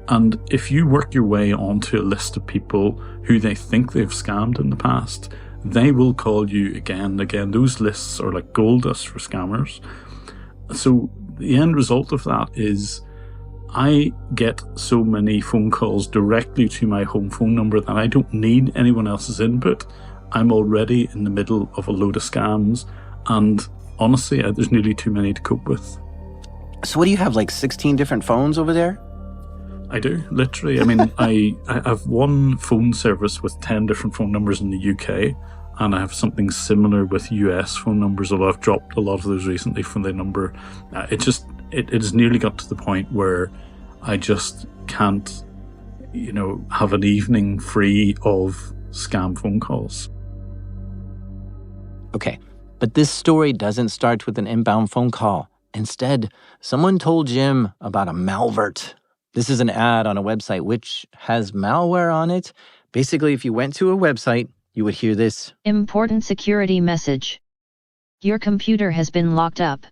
And if you work your way onto a list of people who they think they've scammed in the past, they will call you again and again. Those lists are like gold dust for scammers. So the end result of that is I get so many phone calls directly to my home phone number that I don't need anyone else's input. I'm already in the middle of a load of scams, and honestly, there's nearly too many to cope with. So what do you have, like 16 different phones over there? I do, literally. I mean, I have one phone service with 10 different phone numbers in the UK, and I have something similar with US phone numbers, although I've dropped a lot of those recently from the number. It has nearly got to the point where I just can't, have an evening free of scam phone calls. Okay, but this story doesn't start with an inbound phone call. Instead, someone told Jim about a malvert. This is an ad on a website which has malware on it. Basically, if you went to a website, you would hear this. Important security message. Your computer has been locked up.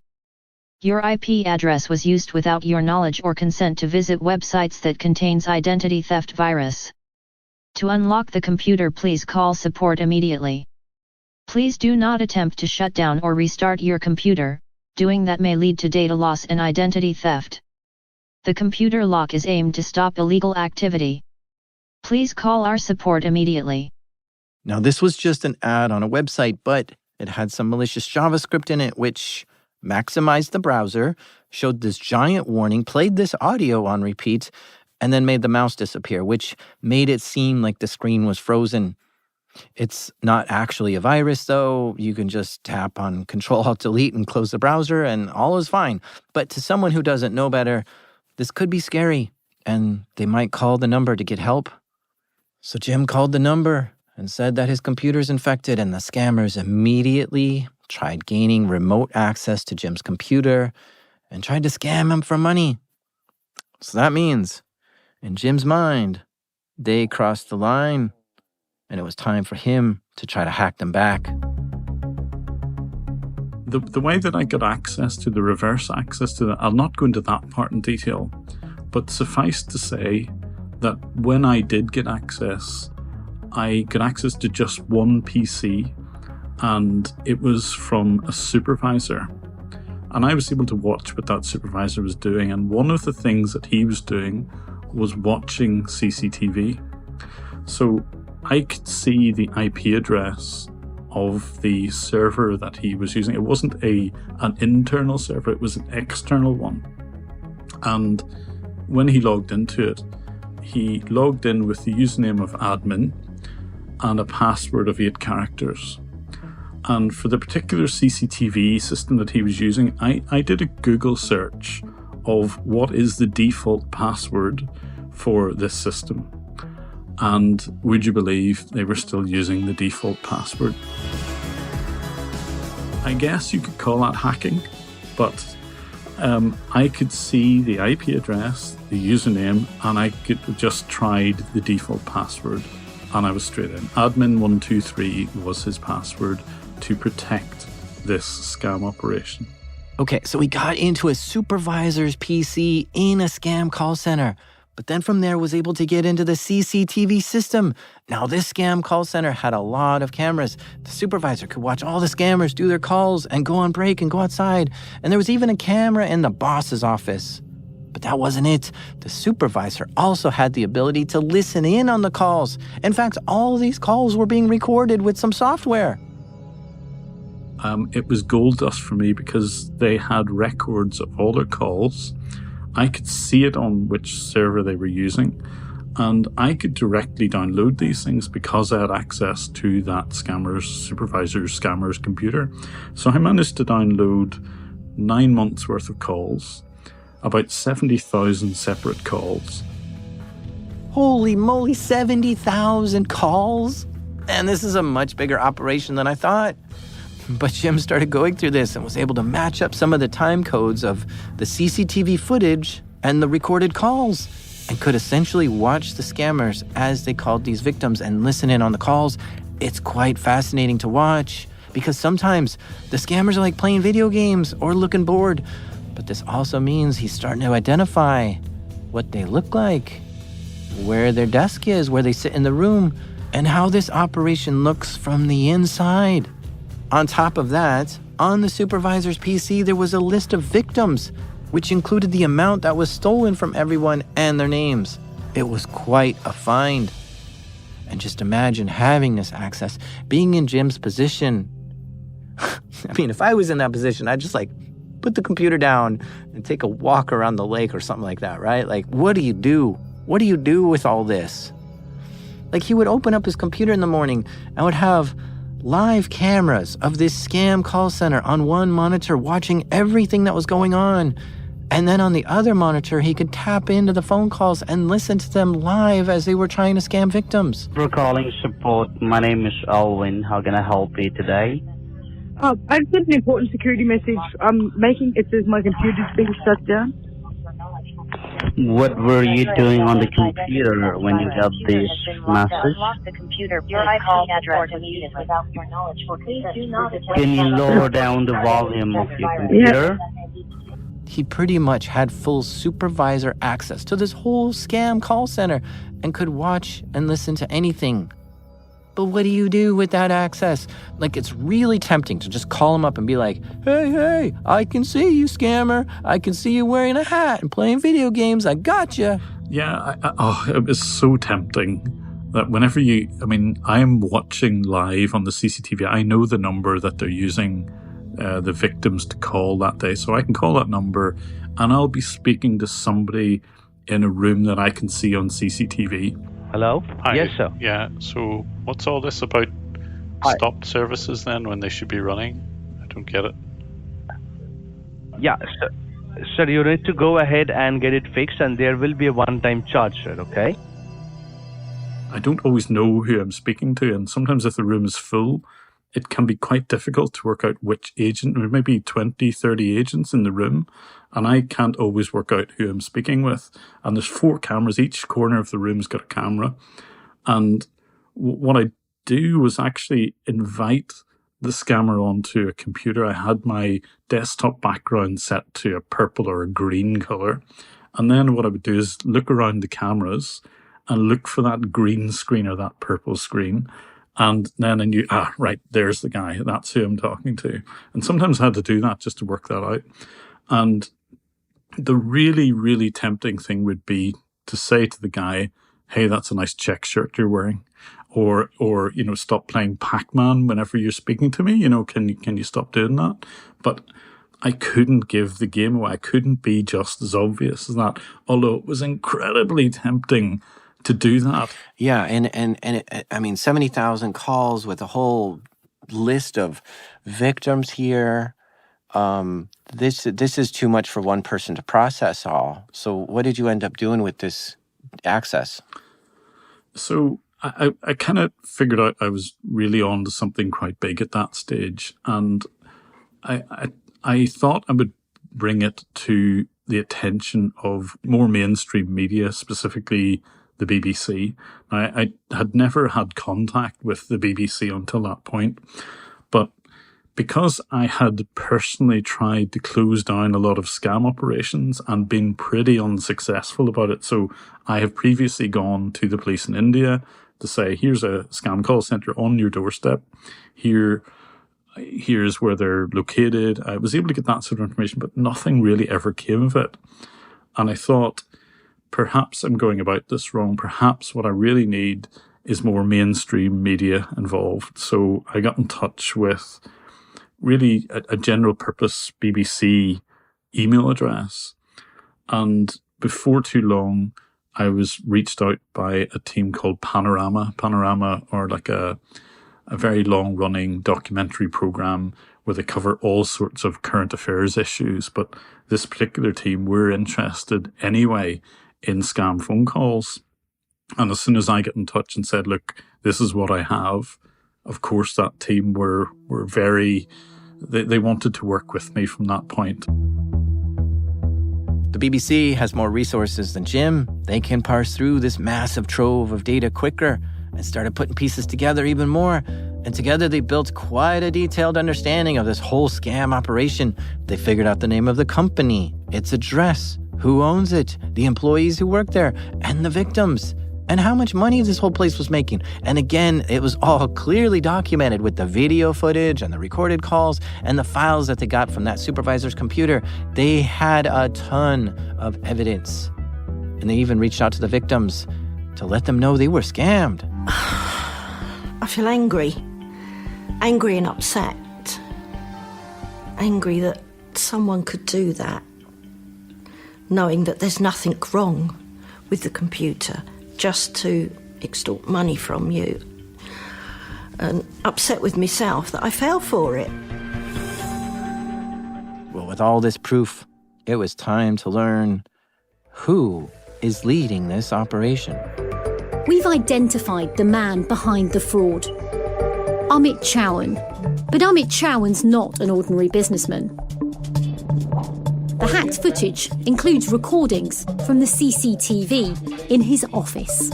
Your IP address was used without your knowledge or consent to visit websites that contains identity theft virus. To unlock the computer, please call support immediately. Please do not attempt to shut down or restart your computer. Doing that may lead to data loss and identity theft. The computer lock is aimed to stop illegal activity. Please call our support immediately. Now, this was just an ad on a website, but it had some malicious JavaScript in it, which maximized the browser, showed this giant warning, played this audio on repeat, and then made the mouse disappear, which made it seem like the screen was frozen. It's not actually a virus, though. You can just tap on Control-Alt-Delete and close the browser, and all is fine. But to someone who doesn't know better, this could be scary, and they might call the number to get help. So Jim called the number and said that his computer's infected, and the scammers immediately tried gaining remote access to Jim's computer and tried to scam him for money. So that means, in Jim's mind, they crossed the line, and it was time for him to try to hack them back. The way that I got access to the reverse access to that, I'll not go into that part in detail, but suffice to say that when I did get access, I got access to just one PC, and it was from a supervisor. And I was able to watch what that supervisor was doing, and one of the things that he was doing was watching CCTV. So I could see the IP address of the server that he was using. It wasn't an internal server, it was an external one. And when he logged into it, he logged in with the username of admin and a password of 8 characters. And for the particular CCTV system that he was using, I did a Google search of what is the default password for this system. And would you believe they were still using the default password? I guess you could call that hacking, but I could see the IP address, the username, and I could just tried the default password, and I was straight in. Admin123 was his password to protect this scam operation. Okay, so we got into a supervisor's PC in a scam call center, but then from there was able to get into the CCTV system. Now, this scam call center had a lot of cameras. The supervisor could watch all the scammers do their calls and go on break and go outside. And there was even a camera in the boss's office. But that wasn't it. The supervisor also had the ability to listen in on the calls. In fact, all of these calls were being recorded with some software. It was gold dust for me because they had records of all their calls. I could see it on which server they were using, and I could directly download these things because I had access to that scammer's computer. So I managed to download 9 months worth of calls, about 70,000 separate calls. Holy moly, 70,000 calls? And this is a much bigger operation than I thought. But Jim started going through this and was able to match up some of the time codes of the CCTV footage and the recorded calls, and could essentially watch the scammers as they called these victims and listen in on the calls. It's quite fascinating to watch because sometimes the scammers are like playing video games or looking bored. But this also means he's starting to identify what they look like, where their desk is, where they sit in the room, and how this operation looks from the inside. On top of that, on the supervisor's PC, there was a list of victims, which included the amount that was stolen from everyone and their names. It was quite a find. And just imagine having this access, being in Jim's position. I mean, if I was in that position, I'd just put the computer down and take a walk around the lake or something like that, right? Like, what do you do? What do you do with all this? Like, he would open up his computer in the morning and would have live cameras of this scam call center on one monitor watching everything that was going on. And then on the other monitor, he could tap into the phone calls and listen to them live as they were trying to scam victims. For calling support, my name is Alwyn. How can I help you today? I've sent an important security message. It says my computer's being shut down. What were you doing on the computer when you got this message? Your IP address was used without your knowledge. Please do not attempt. Can you lower down the volume of your computer? He pretty much had full supervisor access to this whole scam call center and could watch and listen to anything. But what do you do with that access? Like, it's really tempting to just call him up and be like, hey, I can see you, scammer. I can see you wearing a hat and playing video games. I gotcha. Yeah, it was so tempting that whenever I'm watching live on the CCTV. I know the number that they're using the victims to call that day. So I can call that number and I'll be speaking to somebody in a room that I can see on CCTV. Hello? Hi. Yes, sir. Yeah, so what's all this about stopped services then when they should be running? I don't get it. Yeah, sir, you need to go ahead and get it fixed and there will be a one-time charge, sir, okay? I don't always know who I'm speaking to, and sometimes if the room is full, it can be quite difficult to work out which agent. There may be 20, 30 agents in the room, and I can't always work out who I'm speaking with. And there's 4 cameras. Each corner of the room's got a camera. And what I do was actually invite the scammer onto a computer. I had my desktop background set to a purple or a green color. And then what I would do is look around the cameras and look for that green screen or that purple screen. And then I knew, right, there's the guy. That's who I'm talking to. And sometimes I had to do that just to work that out. And the really, really tempting thing would be to say to the guy, hey, that's a nice check shirt you're wearing. Or stop playing Pac-Man whenever you're speaking to me. Can you stop doing that? But I couldn't give the game away. I couldn't be just as obvious as that. Although it was incredibly tempting to do that. Yeah, and 70,000 calls with a whole list of victims here. This is too much for one person to process all. So what did you end up doing with this access? So I kind of figured out I was really on to something quite big at that stage. And I thought I would bring it to the attention of more mainstream media, specifically the BBC. I had never had contact with the BBC until that point, but because I had personally tried to close down a lot of scam operations and been pretty unsuccessful about it, so I have previously gone to the police in India to say, here's a scam call center on your doorstep. Here's where they're located. I was able to get that sort of information, but nothing really ever came of it. And I thought, perhaps I'm going about this wrong. Perhaps what I really need is more mainstream media involved. So I got in touch with really a general purpose BBC email address. And before too long, I was reached out by a team called Panorama. Panorama are like a very long running documentary program where they cover all sorts of current affairs issues. But this particular team were interested anyway in scam phone calls. And as soon as I get in touch and said, look, this is what I have, of course that team were very, they wanted to work with me from that point. The BBC has more resources than Jim. They can parse through this massive trove of data quicker and started putting pieces together even more. And together they built quite a detailed understanding of this whole scam operation. They figured out the name of the company, its address, who owns it, the employees who work there, and the victims, and how much money this whole place was making. And again, it was all clearly documented with the video footage and the recorded calls and the files that they got from that supervisor's computer. They had a ton of evidence. And they even reached out to the victims to let them know they were scammed. I feel angry and upset. Angry that someone could do that, knowing that there's nothing wrong with the computer, just to extort money from you. And upset with myself that I fell for it. Well, with all this proof, it was time to learn who is leading this operation. We've identified the man behind the fraud, Amit Chauhan. But Amit Chauhan's not an ordinary businessman. The hacked footage includes recordings from the CCTV in his office.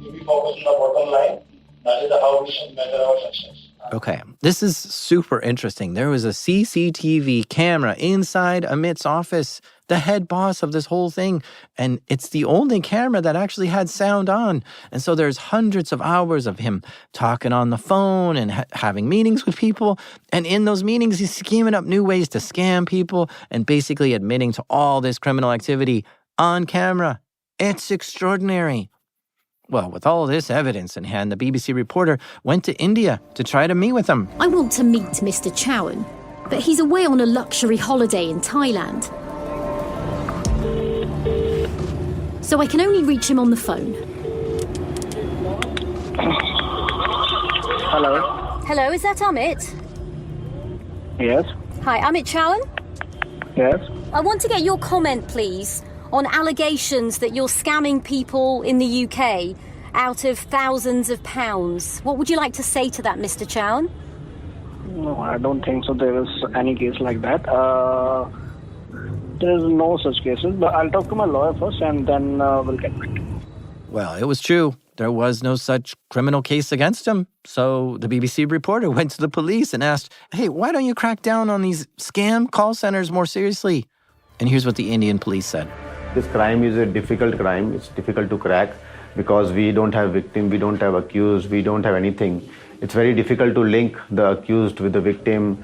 We focus on the bottom line. That is how we should measure our success. Okay, this is super interesting. There was a CCTV camera inside Amit's office, the head boss of this whole thing, and it's the only camera that actually had sound on. And so there's hundreds of hours of him talking on the phone and having meetings with people. And in those meetings, he's scheming up new ways to scam people and basically admitting to all this criminal activity on camera. It's extraordinary. Well, with all this evidence in hand, the BBC reporter went to India to try to meet with him. I want to meet Mr. Chauhan, but he's away on a luxury holiday in Thailand. So I can only reach him on the phone. Hello. Hello, is that Amit? Yes. Hi, Amit Chauhan? Yes. I want to get your comment, please, on allegations that you're scamming people in the UK out of thousands of pounds. What would you like to say to that, Mr. Chauhan? No, I don't think so. There is any case like that. There is no such cases. But I'll talk to my lawyer first, and then we'll get back to you. Well, it was true. There was no such criminal case against him. So the BBC reporter went to the police and asked, hey, why don't you crack down on these scam call centers more seriously? And here's what the Indian police said. This crime is a difficult crime. It's difficult to crack because we don't have victim, we don't have accused, we don't have anything. It's very difficult to link the accused with the victim.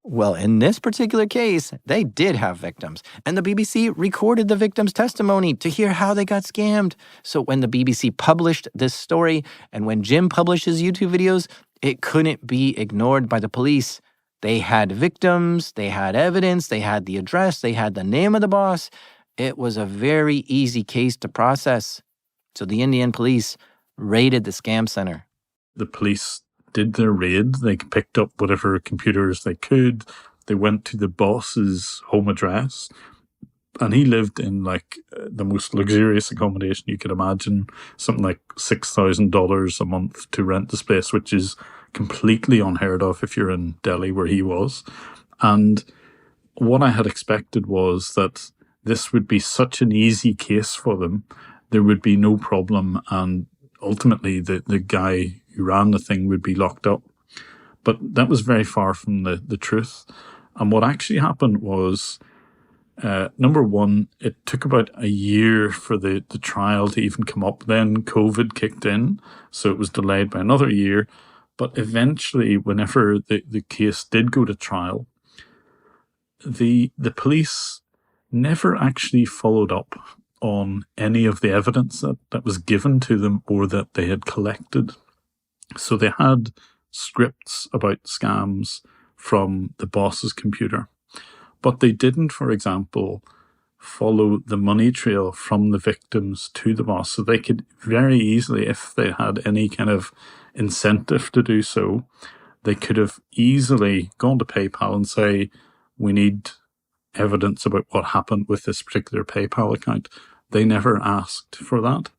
Well, in this particular case, they did have victims. And the BBC recorded the victims' testimony to hear how they got scammed. So when the BBC published this story, and when Jim publishes YouTube videos, it couldn't be ignored by the police. They had victims, they had evidence, they had the address, they had the name of the boss. It was a very easy case to process. So the Indian police raided the scam center. The police did their raid. They picked up whatever computers they could. They went to the boss's home address. And he lived in like the most luxurious accommodation you could imagine. Something like $6,000 a month to rent the space, which is completely unheard of if you're in Delhi where he was. And what I had expected was that this would be such an easy case for them. There would be no problem. And ultimately, the guy who ran the thing would be locked up. But that was very far from the truth. And what actually happened was, number one, it took about a year for the trial to even come up. Then COVID kicked in, so it was delayed by another year. But eventually, whenever the case did go to trial, the police never actually followed up on any of the evidence that was given to them or that they had collected. So they had scripts about scams from the boss's computer, but they didn't, for example, follow the money trail from the victims to the boss. So they could very easily, if they had any kind of incentive to do so, they could have easily gone to PayPal and say, we need evidence about what happened with this particular PayPal account. They never asked for that.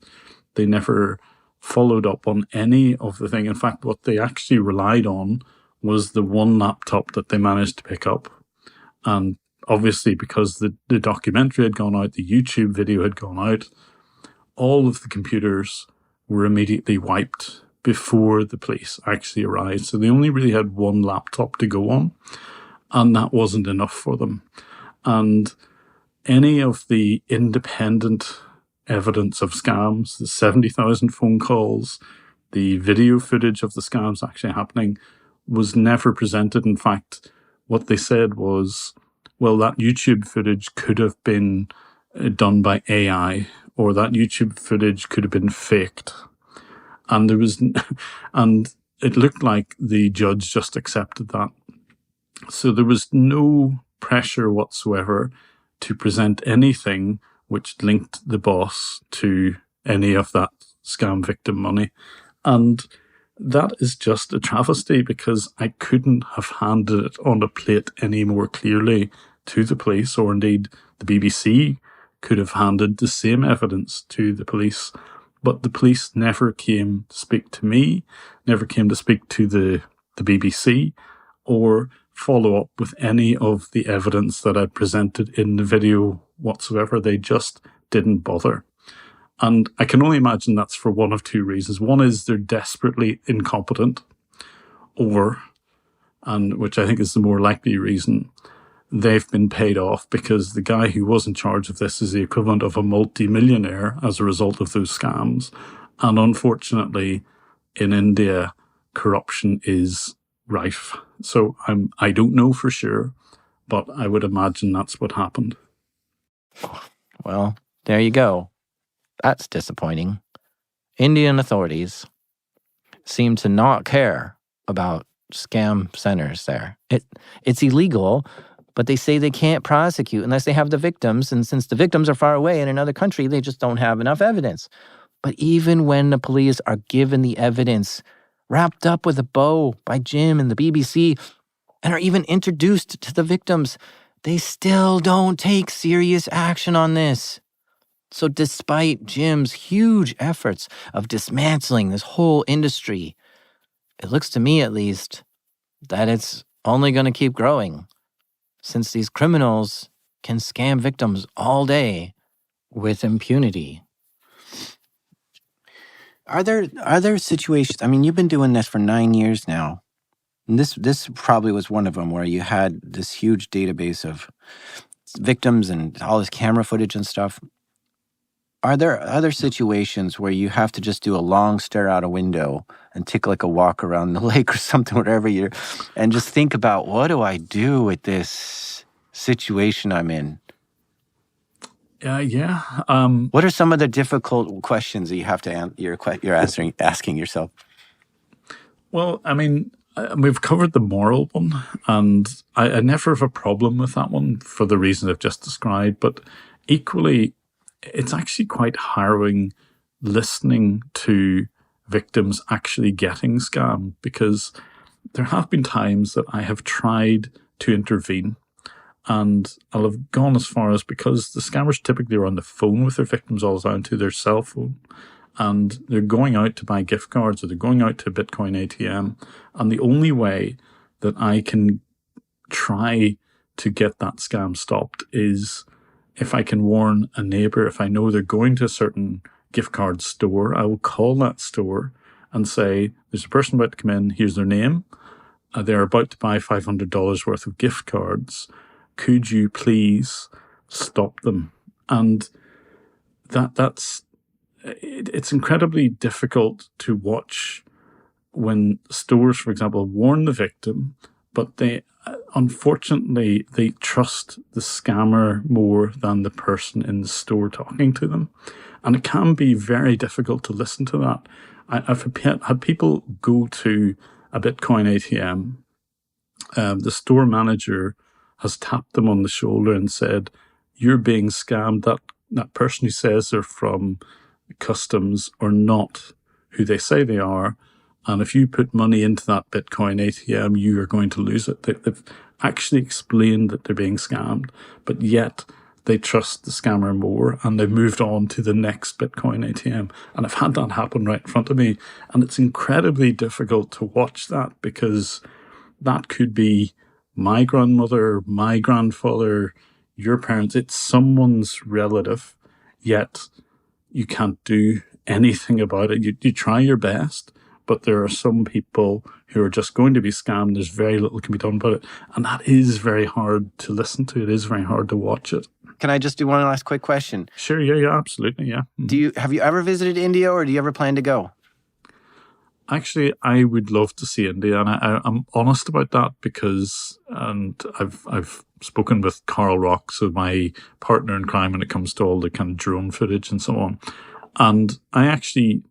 They never followed up on any of the thing. In fact, what they actually relied on was the one laptop that they managed to pick up. And obviously, because the documentary had gone out, the YouTube video had gone out, all of the computers were immediately wiped before the police actually arrived. So they only really had one laptop to go on, and that wasn't enough for them. And any of the independent evidence of scams, the 70,000 phone calls, the video footage of the scams actually happening was never presented. In fact, what they said was, well, that YouTube footage could have been done by AI, or that YouTube footage could have been faked. And and it looked like the judge just accepted that. So there was no pressure whatsoever to present anything which linked the boss to any of that scam victim money. And that is just a travesty, because I couldn't have handed it on a plate any more clearly to the police, or indeed the BBC could have handed the same evidence to the police. But the police never came to speak to me, never came to speak to the BBC, or follow up with any of the evidence that I presented in the video whatsoever. They just didn't bother. And I can only imagine that's for one of two reasons. One is they're desperately incompetent, or, and which I think is the more likely reason, they've been paid off, because the guy who was in charge of this is the equivalent of a multi-millionaire as a result of those scams. And unfortunately, in India, corruption is rife. So I don't know for sure, but I would imagine that's what happened. Well, there you go. That's disappointing. Indian authorities seem to not care about scam centers there. It's illegal, but they say they can't prosecute unless they have the victims, and since the victims are far away in another country, they just don't have enough evidence. But even when the police are given the evidence wrapped up with a bow by Jim and the BBC, and are even introduced to the victims, they still don't take serious action on this. So despite Jim's huge efforts of dismantling this whole industry, it looks to me at least that it's only going to keep growing, since these criminals can scam victims all day with impunity. Are there situations, I mean, you've been doing this for 9 years now, and this probably was one of them, where you had this huge database of victims and all this camera footage and stuff. Are there other situations where you have to just do a long stare out a window and take like a walk around the lake or something, whatever you're, and just think about, what do I do with this situation I'm in? Yeah. What are some of the difficult questions that you have to you're asking yourself? Well, I mean, we've covered the moral one, and I never have a problem with that one for the reason I've just described. But equally, it's actually quite harrowing listening to victims actually getting scammed, because there have been times that I have tried to intervene, and I'll have gone as far as, because the scammers typically are on the phone with their victims all the time to their cell phone, and they're going out to buy gift cards, or they're going out to a Bitcoin ATM, and the only way that I can try to get that scam stopped is if I can warn a neighbor. If I know they're going to a certain gift card store, I will call that store and say, there's a person about to come in, here's their name, they're about to buy $500 worth of gift cards. Could you please stop them? And it's incredibly difficult to watch when stores, for example, warn the victim, but they unfortunately they trust the scammer more than the person in the store talking to them, and it can be very difficult to listen to that. I've had people go to a Bitcoin ATM. The store manager has tapped them on the shoulder and said, "You're being scammed. That person who says they're from customs are not who they say they are. And if you put money into that Bitcoin ATM, you are going to lose it." They've actually explained that they're being scammed, but yet they trust the scammer more, and they've moved on to the next Bitcoin ATM. And I've had that happen right in front of me. And it's incredibly difficult to watch that, because that could be my grandmother, my grandfather, your parents. It's someone's relative, yet you can't do anything about it. You try your best, but there are some people who are just going to be scammed. There's very little can be done about it. And that is very hard to listen to. It is very hard to watch it. Can I just do one last quick question? Sure, yeah, absolutely, yeah. Have you ever visited India, or do you ever plan to go? Actually, I would love to see India, and I'm honest about that, because I've spoken with Carl Rock, so my partner in crime when it comes to all the kind of drone footage and so on, and I actually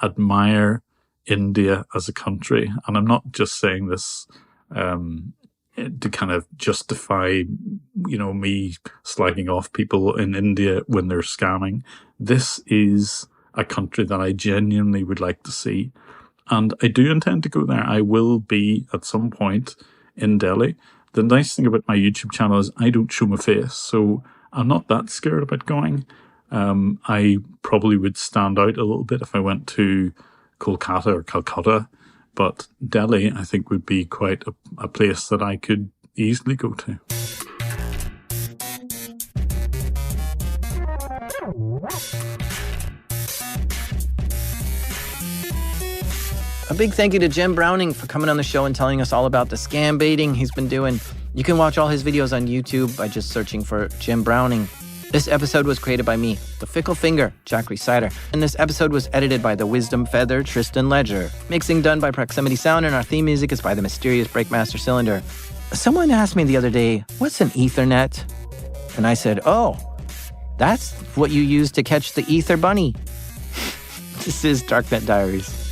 admire India as a country, and I'm not just saying this to kind of justify, me slagging off people in India when they're scamming. This is a country that I genuinely would like to see. And I do intend to go there. I will be at some point in Delhi. The nice thing about my YouTube channel is I don't show my face, so I'm not that scared about going. I probably would stand out a little bit if I went to Kolkata or Calcutta, but Delhi, I think, would be quite a place that I could easily go to. A big thank you to Jim Browning for coming on the show and telling us all about the scam baiting he's been doing. You can watch all his videos on YouTube by just searching for Jim Browning. This episode was created by me, the Fickle Finger, Jack Resider, and this episode was edited by the Wisdom Feather, Tristan Ledger. Mixing done by Proximity Sound, and our theme music is by the mysterious Breakmaster Cylinder. Someone asked me the other day, what's an Ethernet? And I said, oh, that's what you use to catch the Ether Bunny. This is Darknet Diaries.